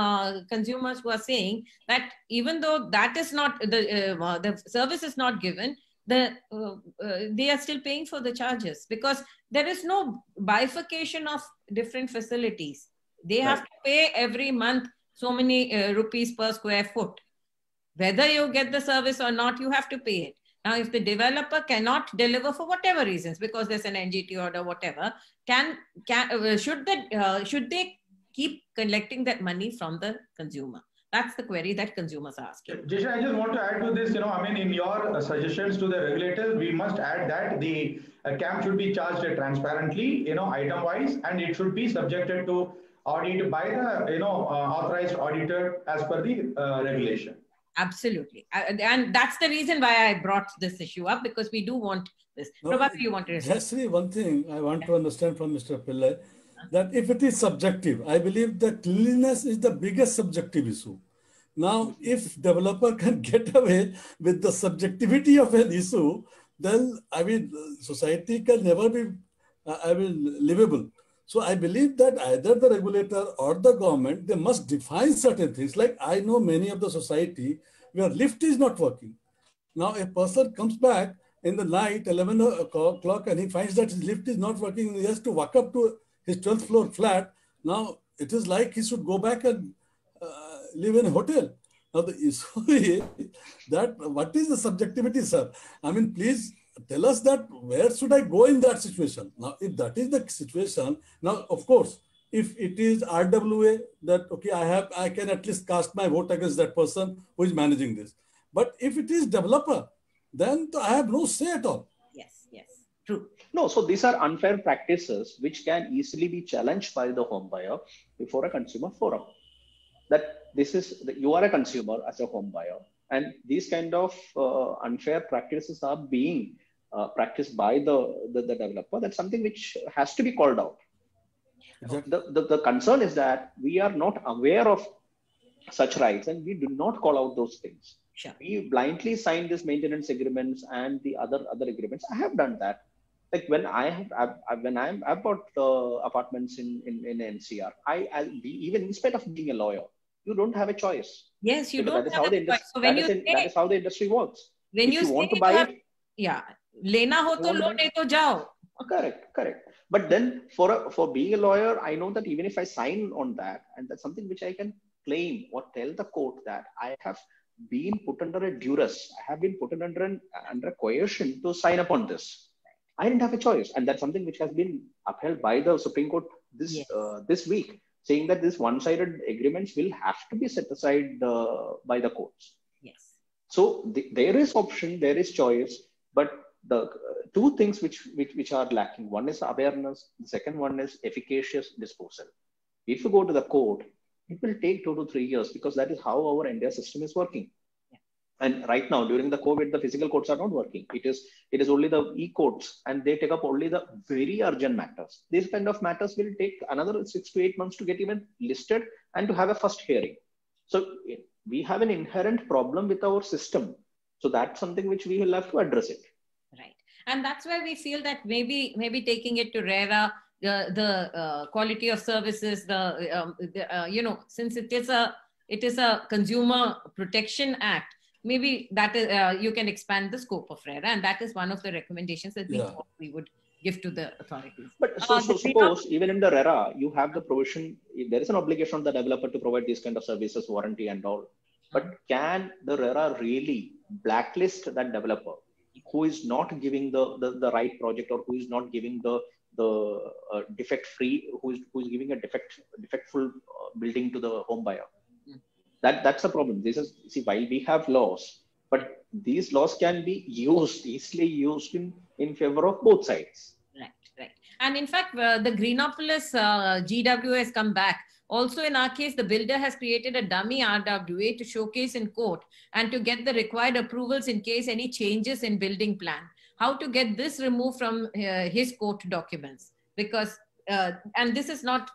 consumers who are saying that even though that is not the service is not given, they are still paying for the charges, because there is no bifurcation of different facilities. They have to pay every month so many rupees per square foot. Whether you get the service or not, you have to pay it. Now, if the developer cannot deliver for whatever reasons, because there's an NGT order, whatever, should they keep collecting that money from the consumer? That's the query that consumers are asking. Jisha, I just want to add to this. In your suggestions to the regulators, we must add that the CAM should be charged transparently, item wise, and it should be subjected to audit by the authorized auditor as per the regulation. Absolutely. And that's the reason why I brought this issue up, because we do want this. Probably you want to say. Just one thing I want to understand from Mr. Pillai, that if it is subjective, I believe that cleanliness is the biggest subjective issue. Now, if developer can get away with the subjectivity of an issue, then society can never be livable. So I believe that either the regulator or the government, they must define certain things. Like I know many of the society where lift is not working. Now a person comes back in the night, 11 o'clock, and he finds that his lift is not working. He has to walk up to his 12th floor flat. Now it is like he should go back and live in a hotel. Now the issue is that what is the subjectivity, sir? Please tell us that where should I go in that situation? Now, if that is the situation, now, of course, if it is RWA, that, okay, I can at least cast my vote against that person who is managing this. But if it is developer, then I have no say at all. Yes, true. No, so these are unfair practices which can easily be challenged by the home buyer before a consumer forum. That you are a consumer as a home buyer, and these kind of unfair practices are being practiced by the developer. That's something which has to be called out. Exactly. The concern is that we are not aware of such rights and we do not call out those things. Sure. We blindly sign these maintenance agreements and the other agreements. I have done that. Like when I've bought apartments in NCR, even in spite of being a lawyer, you don't have a choice. Yes, you don't. That is how the industry works. When you want to buy it, lena ho to lo, nahi to jao. Correct. But then for being a lawyer, I know that even if I sign on that, and that's something which I can claim or tell the court that I have been put under a duress, I have been put under coercion to sign up on this. I didn't have a choice, and that's something which has been upheld by the Supreme Court this week, saying that this one-sided agreements will have to be set aside by the courts. Yes. So there is option, there is choice, but the two things which are lacking. One is awareness. The second one is efficacious disposal. If you go to the court, it will take 2 to 3 years because that is how our India system is working. Yeah. And right now, during the COVID, the physical courts are not working. It is only the e-courts, and they take up only the very urgent matters. These kind of matters will take another 6 to 8 months to get even listed and to have a first hearing. So we have an inherent problem with our system. So that's something which we will have to address it. Right. And that's why we feel that maybe taking it to RERA, the quality of services, since it is a Consumer Protection Act, maybe that is you can expand the scope of RERA, and that is one of the recommendations that we thought we would give to the authorities. But so suppose even in the RERA, you have the provision, there is an obligation on the developer to provide these kind of services, warranty and all. But can the RERA really blacklist that developer who is not giving the right project, or who is not giving the defect free, who is giving a defectful building to the home buyer? That's a problem. This is, see, while we have laws, but these laws can be easily used in favor of both sides. Right. And in fact, the Greenopolis GWA has come back. Also, in our case, the builder has created a dummy RWA to showcase in court and to get the required approvals in case any changes in building plan. How to get this removed from his court documents? Because and this is not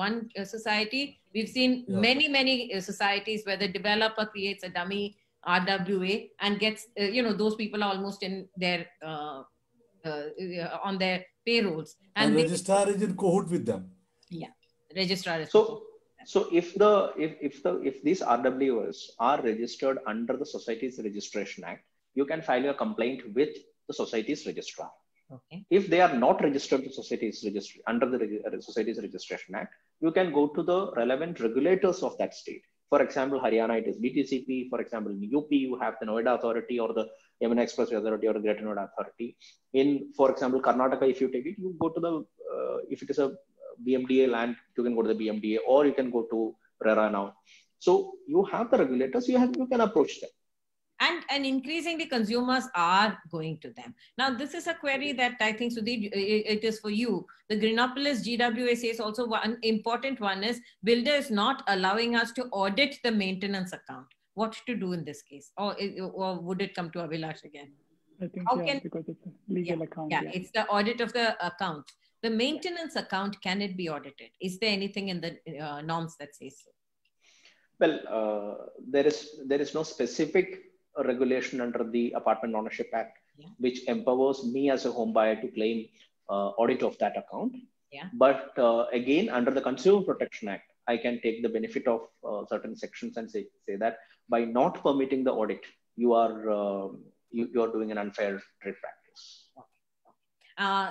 one society. We've seen many societies where the developer creates a dummy RWA and gets those people are almost in their on their payrolls, and registrar is in cohort with them. Yeah, registrar is. So if these RWAs are registered under the Societies Registration Act, you can file your complaint with the society's registrar. Okay. If they are not registered to societies under the Societies Registration Act, you can go to the relevant regulators of that state. For example, Haryana, it is DTCP. For example, in UP, you have the Noida Authority or the Yamuna Expressway Authority or the Greater Noida Authority. For example, Karnataka, if you take it, you go to the, if it is a BMDA land, you can go to the BMDA, or you can go to RERA now. So you have the regulators, you can approach them. And increasingly consumers are going to them. Now, this is a query that I think, Sudeep, it is for you. The Greenopolis GWA says also one important one is builder is not allowing us to audit the maintenance account. What to do in this case? Or would it come to Abhilash again? I think, because it's a legal account. Yeah, it's the audit of the account. The maintenance account, can it be audited? Is there anything in the norms that says so? Well, there is no specific regulation under the Apartment Ownership Act, which empowers me as a home buyer to claim audit of that account. Yeah. But again, under the Consumer Protection Act, I can take the benefit of certain sections and say that by not permitting the audit, you are doing an unfair trade practice.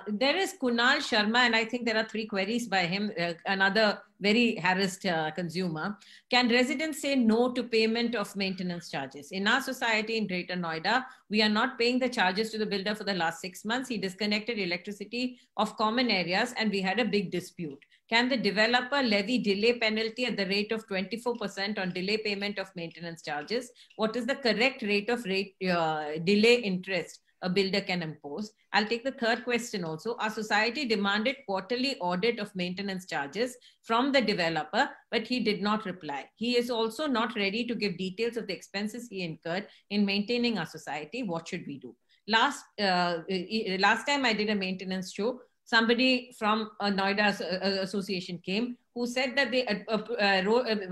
There is Kunal Sharma, and I think there are 3 queries by him, another very harassed consumer. Can residents say no to payment of maintenance charges? In our society in Greater Noida, we are not paying the charges to the builder for the last 6 months. He disconnected electricity of common areas and we had a big dispute. Can the developer levy delay penalty at the rate of 24% on delay payment of maintenance charges? What is the correct rate of delay interest a builder can impose? I'll take the 3rd question also. Our society demanded quarterly audit of maintenance charges from the developer, but he did not reply. He is also not ready to give details of the expenses he incurred in maintaining our society. What should we do? Last time I did a maintenance show, somebody from a Noida association came who said that they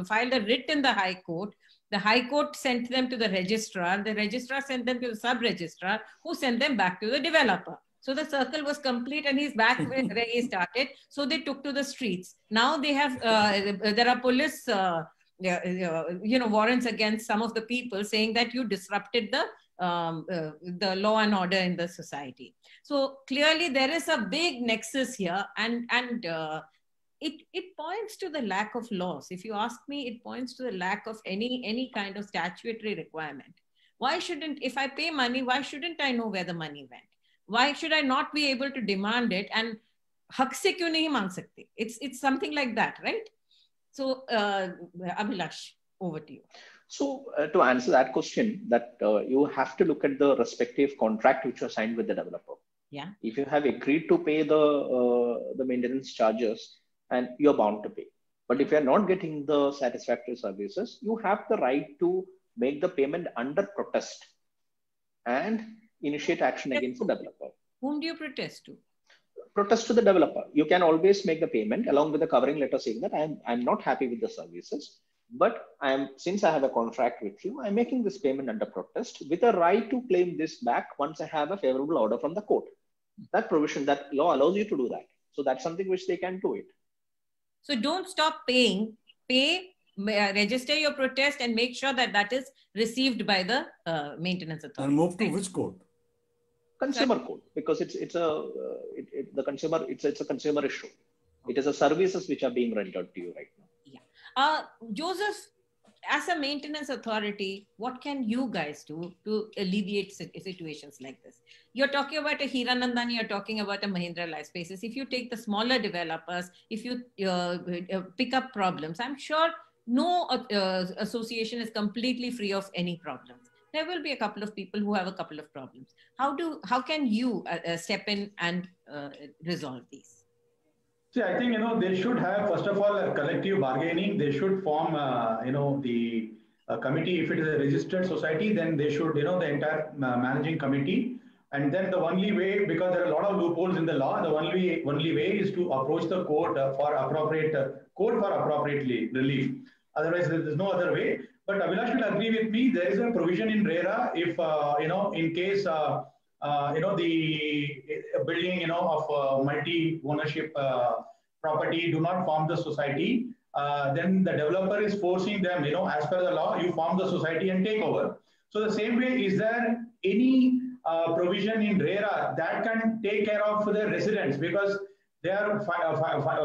filed a writ in the High Court. The High Court sent them to the registrar. The registrar sent them to the sub-registrar, who sent them back to the developer. So the circle was complete and he's back where he started. So they took to the streets. Now they have, there are police, warrants against some of the people saying that you disrupted the law and order in the society. So clearly there is a big nexus here, and it points to the lack of laws. If you ask me, it points to the lack of any kind of statutory requirement. Why shouldn't, if I pay money, why shouldn't I know where the money went? Why should I not be able to demand it? And hak se kyun nahi mang sakte? It's something like that, right? So Abhilash, over to you. So to answer that question, that you have to look at the respective contract which was signed with the developer. Yeah. If you have agreed to pay the maintenance charges, and you're bound to pay. But if you're not getting the satisfactory services, you have the right to make the payment under protest and initiate action against the developer. Whom do you protest to? Protest to the developer. You can always make the payment along with a covering letter saying that I'm not happy with the services, but since I have a contract with you, I'm making this payment under protest with a right to claim this back once I have a favorable order from the court. That provision, that law allows you to do that. So that's something which they can do it. So don't stop paying, register your protest and make sure that that is received by the maintenance authority. And move to which court? Consumer code, because the consumer, it's a consumer issue. It is a services which are being rendered to you right now. Yeah. Joseph, as a maintenance authority, what can you guys do to alleviate situations like this? You're talking about a Hiranandani, you're talking about a Mahindra Lifespaces. If you take the smaller developers, if you pick up problems, I'm sure no association is completely free of any problems. There will be a couple of people who have a couple of problems. How can you step in and resolve these? See, I think, they should have, first of all, a collective bargaining. They should form, the committee. If it is a registered society, then they should, the entire managing committee. And then the only way, because there are a lot of loopholes in the law, the only way is to approach the court for appropriate relief. Otherwise, there is no other way. But Abhilash will agree with me. There is a provision in RERA if, in case, the building, of multi-ownership property do not form the society, then the developer is forcing them, as per the law, you form the society and take over. So the same way, is there any provision in RERA that can take care of the residents, because they are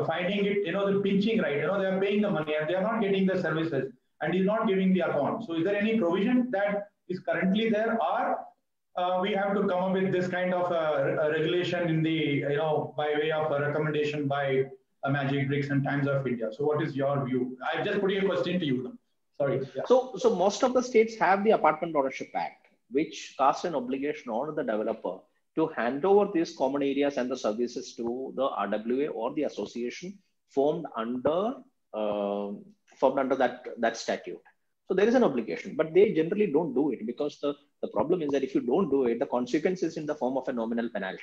finding it, the pinching, right? They are paying the money and they are not getting the services and is not giving the account. So is there any provision that is currently there, or we have to come up with this kind of regulation in the, by way of a recommendation by Magic Bricks and Times of India? So what is your view? I just put a question to you. Sorry. Yeah. So most of the states have the Apartment Ownership Act, which casts an obligation on the developer to hand over these common areas and the services to the RWA or the association formed under that statute. So there is an obligation, but they generally don't do it, because the problem is that if you don't do it, the consequence is in the form of a nominal penalty.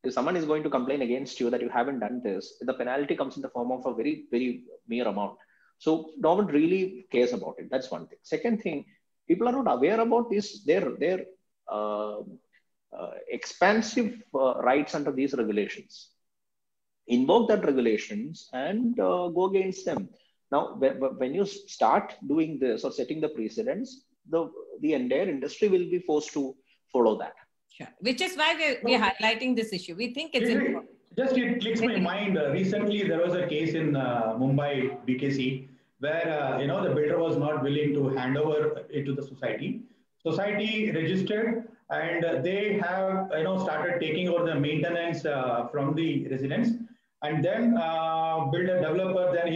If someone is going to complain against you that you haven't done this, the penalty comes in the form of a very, very mere amount. So no one really cares about it. That's one thing. Second thing, people are not aware about this, their expansive rights under these regulations. Invoke that regulations and go against them. Now, when you start doing this or setting the precedents, the entire industry will be forced to follow that. Sure. Which is why we're highlighting this issue. We think it's important. Just it clicks my mind. Recently, there was a case in Mumbai, BKC, where the builder was not willing to hand over it to the society. Society registered, and they have started taking over the maintenance from the residents. And then builder developer, then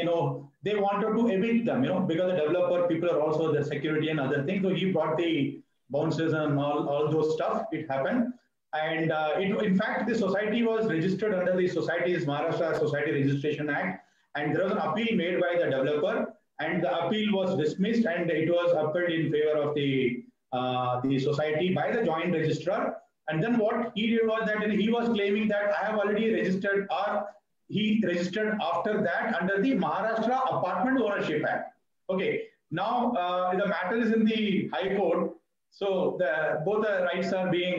they wanted to evict them, because the developer people are also the security and other things. So he brought the bounces and all those stuff. It happened, and in fact, the society was registered under the Maharashtra Society Registration Act, and there was an appeal made by the developer, and the appeal was dismissed, and it was upheld in favor of the society by the joint registrar. And then what he did was that he was claiming that I have already registered, or he registered after that under the Maharashtra Apartment Ownership Act. Okay, now the matter is in the High Court, so both the rights are being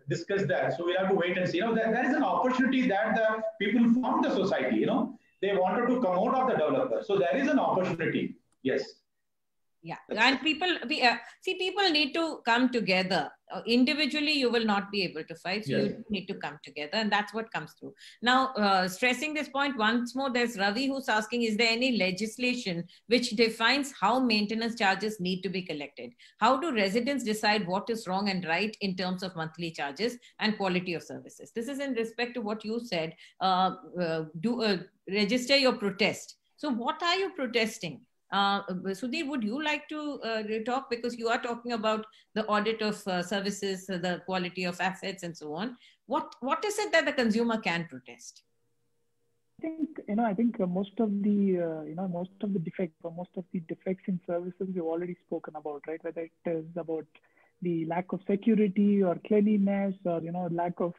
discussed there. So we have to wait and see. There is an opportunity that the people from the society, they wanted to come out of the developer. So there is an opportunity. Yes. Yeah, and people need to come together. Individually, you will not be able to fight. So you need to come together, and that's what comes through. Now, stressing this point once more, there's Ravi who's asking, is there any legislation which defines how maintenance charges need to be collected? How do residents decide what is wrong and right in terms of monthly charges and quality of services? This is in respect to what you said, register your protest. So what are you protesting? Sudhir, would you like to talk, because you are talking about the audit of services, the quality of assets, and so on. What is it that the consumer can protest? I think most of the defects in services we've already spoken about, right? Whether it is about the lack of security or cleanliness, or lack of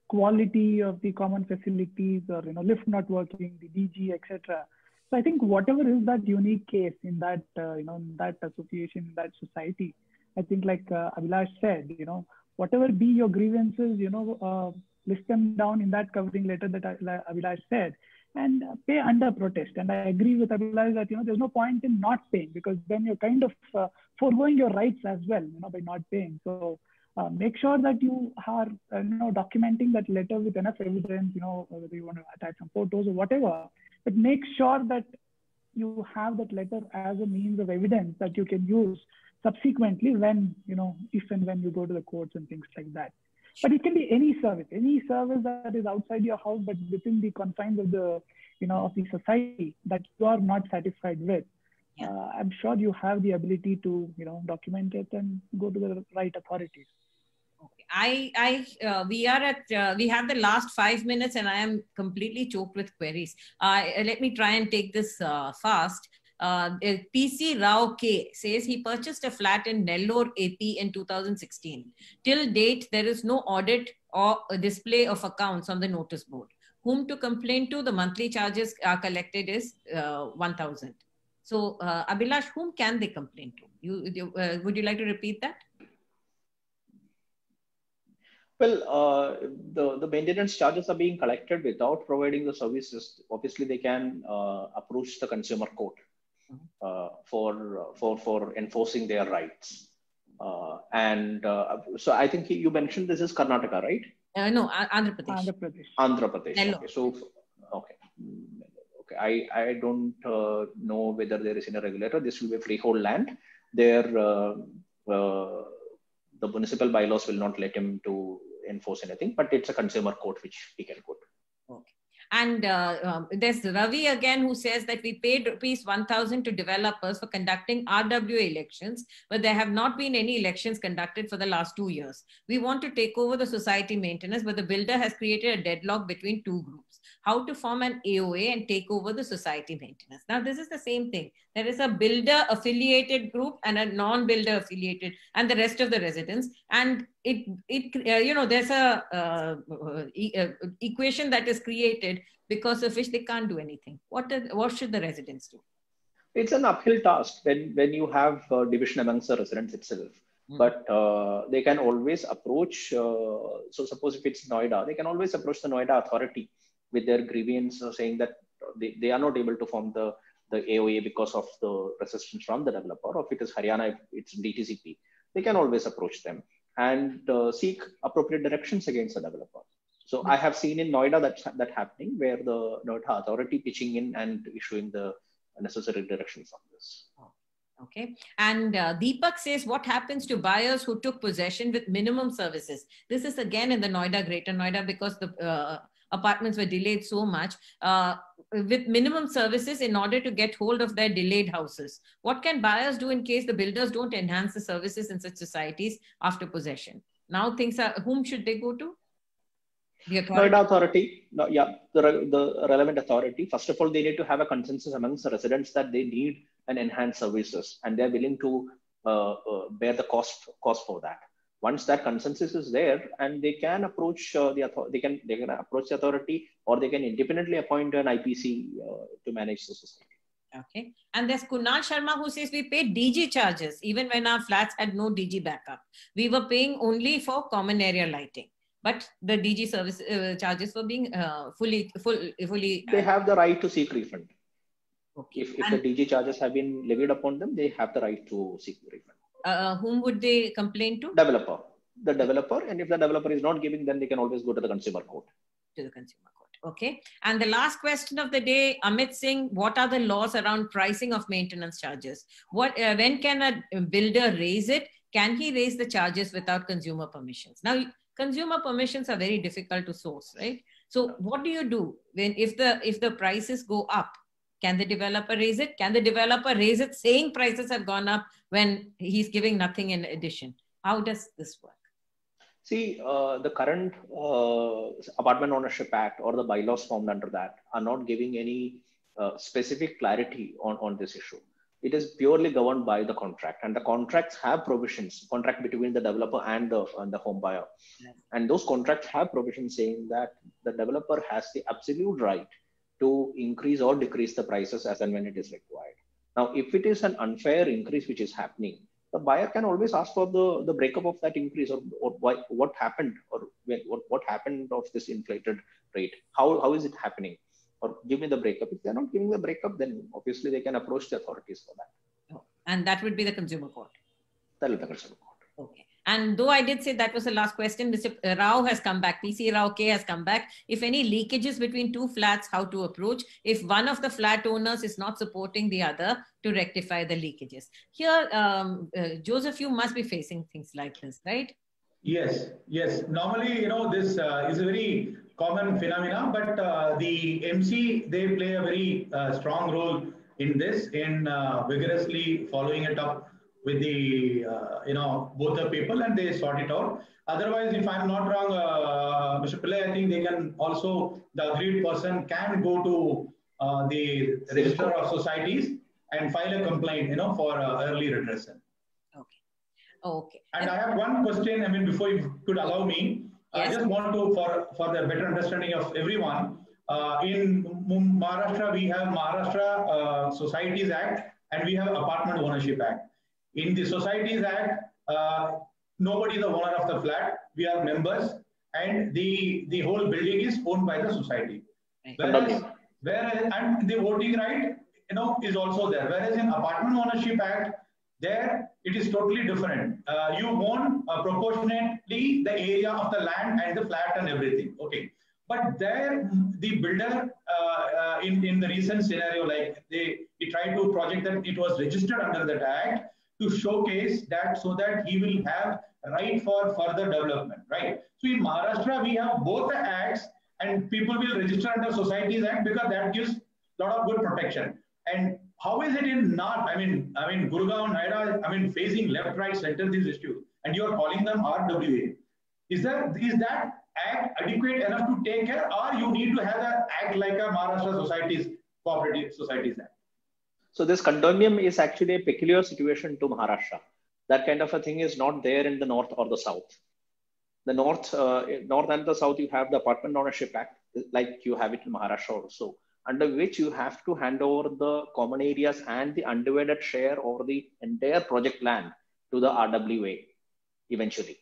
quality of the common facilities, or lift not working, the DG, etc. So I think whatever is that unique case in that, in that association, that society, I think like Abhilash said, whatever be your grievances, list them down in that covering letter that Abhilash said. and pay under protest. And I agree with Abhilash that, there's no point in not paying, because then you're kind of foregoing your rights as well, by not paying. So make sure that you are, documenting that letter with enough evidence, whether you want to attach some photos or whatever, but make sure that you have that letter as a means of evidence that you can use subsequently when, if and when you go to the courts and things like that. But it can be any service that is outside your house, but within the confines of the, of the society that you are not satisfied with. Yeah. I'm sure you have the ability to, document it and go to the right authorities. Okay. We have the last 5 minutes and I am completely choked with queries. Let me try and take this fast. PC Rao K says he purchased a flat in Nellore, AP in 2016. Till date, there is no audit or a display of accounts on the notice board. Whom to complain to? The monthly charges are collected is 1,000. So, Abhilash, whom can they complain to? Would you like to repeat that? Well, the maintenance charges are being collected without providing the services. Obviously, they can approach the consumer court for enforcing their rights. So I think you mentioned this is Karnataka, right? No, Andhra Pradesh. Andhra Pradesh. Okay. So, okay. I don't know whether there is any regulator. This will be freehold land. There, the municipal bylaws will not let him to enforce anything, but it's a consumer court which he can go to. Okay. And there's Ravi again who says that we paid rupees 1,000 to developers for conducting RWA elections, but there have not been any elections conducted for the last 2 years. We want to take over the society maintenance, but the builder has created a deadlock between two groups. How to form an AOA and take over the society maintenance. Now, this is the same thing. There is a builder affiliated group and a non-builder affiliated and the rest of the residents. And there's a equation that is created because of which they can't do anything. What should the residents do? It's an uphill task when you have division amongst the residents itself. But they can always approach, so suppose if it's Noida, they can always approach the Noida authority with their grievance saying that they are not able to form the AOA because of the resistance from the developer, or if it is Haryana, if it's DTCP, they can always approach them and seek appropriate directions against the developer. So I have seen in Noida that happening, where the Noida authority pitching in and issuing the necessary directions on this. Okay. And Deepak says, what happens to buyers who took possession with minimum services? This is again in the Noida, Greater Noida, because the apartments were delayed so much with minimum services in order to get hold of their delayed houses. What can buyers do in case the builders don't enhance the services in such societies after possession? Now things are, whom should they go to? The authority? Noida authority, the relevant authority. First of all, they need to have a consensus amongst the residents that they need an enhanced services, and they're willing to bear the cost for that. Once that consensus is there, and they can approach they can approach the authority, or they can independently appoint an IPC to manage the society. Okay. And there's Kunal Sharma who says we paid DG charges even when our flats had no DG backup. We were paying only for common area lighting, but the DG service charges were being fully. They have the right to seek refund. Okay. If the DG charges have been levied upon them, they have the right to seek refund. Whom would they complain to? Developer. The developer, and if the developer is not giving, then they can always go to the consumer court. To the consumer court. Okay. And the last question of the day, Amit Singh, what are the laws around pricing of maintenance charges? When can a builder raise it? Can he raise the charges without consumer permissions? Now, consumer permissions are very difficult to source, right? So what do you do when if the prices go up? Can the developer raise it? Can the developer raise it saying prices have gone up when he's giving nothing in addition? How does this work? See, the current Apartment Ownership Act or the bylaws formed under that are not giving any specific clarity on this issue. It is purely governed by the contract, and the contracts have provisions, contract between the developer and the home buyer. Yes. And those contracts have provisions saying that the developer has the absolute right to increase or decrease the prices as and when it is required. Now, if it is an unfair increase which is happening, the buyer can always ask for the breakup of that increase, or what happened, or what happened of this inflated rate. How is it happening? or give me the breakup. If they're not giving the breakup, then obviously they can approach the authorities for that. Oh, and that would be the consumer court. That will be the consumer court. Okay. And though I did say that was the last question, Mr. Rao has come back. PC Rao K has come back. If any leakages between two flats, how to approach? If one of the flat owners is not supporting the other to rectify the leakages. Here, Joseph, you must be facing things like this, right? Yes, yes. Normally, this is a very common phenomena, but the MC, they play a very strong role in this, in vigorously following it up with the, both the people, and they sort it out. Otherwise, if I'm not wrong, Mr. Pillai, I think they can also, the agreed person can go to the Register of Societies and file a complaint, for early redressal. Okay. Okay. And I have one question, before you could allow me, yes. I just want to, for the better understanding of everyone, in Maharashtra, we have Maharashtra Societies Act and we have Apartment Ownership Act. In the Societies Act, nobody is the owner of the flat. We are members, and the whole building is owned by the society. Whereas and the voting right, is also there. Whereas in Apartment Ownership Act, there it is totally different. You own proportionately the area of the land and the flat and everything. Okay, but there the builder in the recent scenario, like he tried to project that it was registered under that act to showcase that, so that he will have right for further development, right? So in Maharashtra, we have both the acts, and people will register under Societies Act because that gives a lot of good protection. And how is it in North? Gurgaon, Noida, facing left, right, center these issues, and you are calling them RWA. Is that act adequate enough to take care, or you need to have an act like a Maharashtra Cooperative Societies Act? So this condominium is actually a peculiar situation to Maharashtra. That kind of a thing is not there in the north or the south. The north and the south, you have the Apartment Ownership Act, like you have it in Maharashtra also, under which you have to hand over the common areas and the undivided share over the entire project land to the RWA eventually.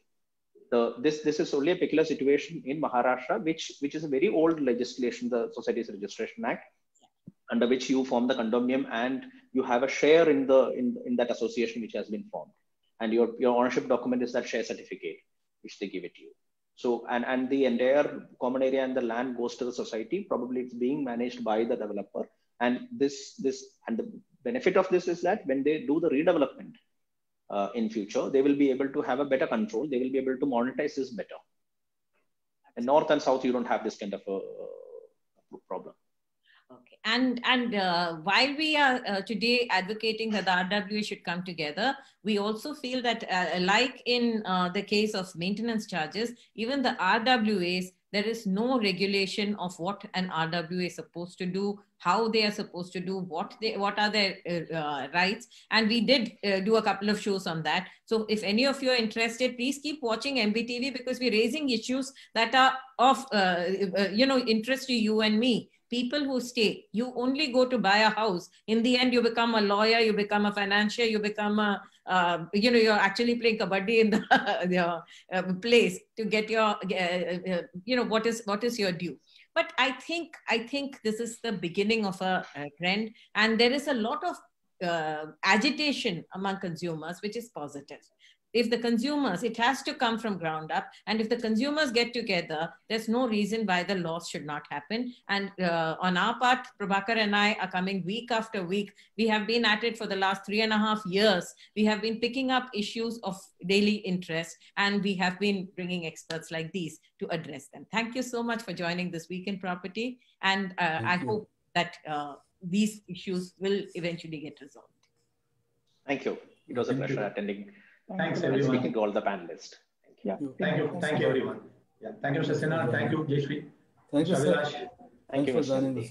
This is only a peculiar situation in Maharashtra, which is a very old legislation, the Societies Registration Act, under which you form the condominium and you have a share in that association which has been formed, and your ownership document is that share certificate which they give it to you. So and the entire common area and the land goes to the society. Probably it's being managed by the developer, and the benefit of this is that when they do the redevelopment in future, they will be able to have a better control. They will be able to monetize this better. In north and south, you don't have this kind of a problem. Okay, and while we are today advocating that the RWA should come together, we also feel that like in the case of maintenance charges, even the RWAs, there is no regulation of what an RWA is supposed to do, how they are supposed to do, what are their rights. And we did do a couple of shows on that. So if any of you are interested, please keep watching MBTV, because we're raising issues that are of interest to you and me. People who stay, you only go to buy a house. In the end, you become a lawyer, you become a financier, you become a, you're actually playing kabaddi in the place to get your, what is your due. But I think this is the beginning of a trend, and there is a lot of agitation among consumers, which is positive. If the consumers, it has to come from ground up. And if the consumers get together, there's no reason why the loss should not happen. And on our part, Prabhakar and I are coming week after week. We have been at it for the last 3.5 years. We have been picking up issues of daily interest, and we have been bringing experts like these to address them. Thank you so much for joining this Week in Property. And I hope that these issues will eventually get resolved. Thank you. It was a pleasure attending. Thanks, everyone. Speaking to all the panelists. Thank you. Thank you, everyone. Yeah. Thank you, Mr. Sinha. Thank you, Jayashree. Thank you, sir. Thank you, for joining us.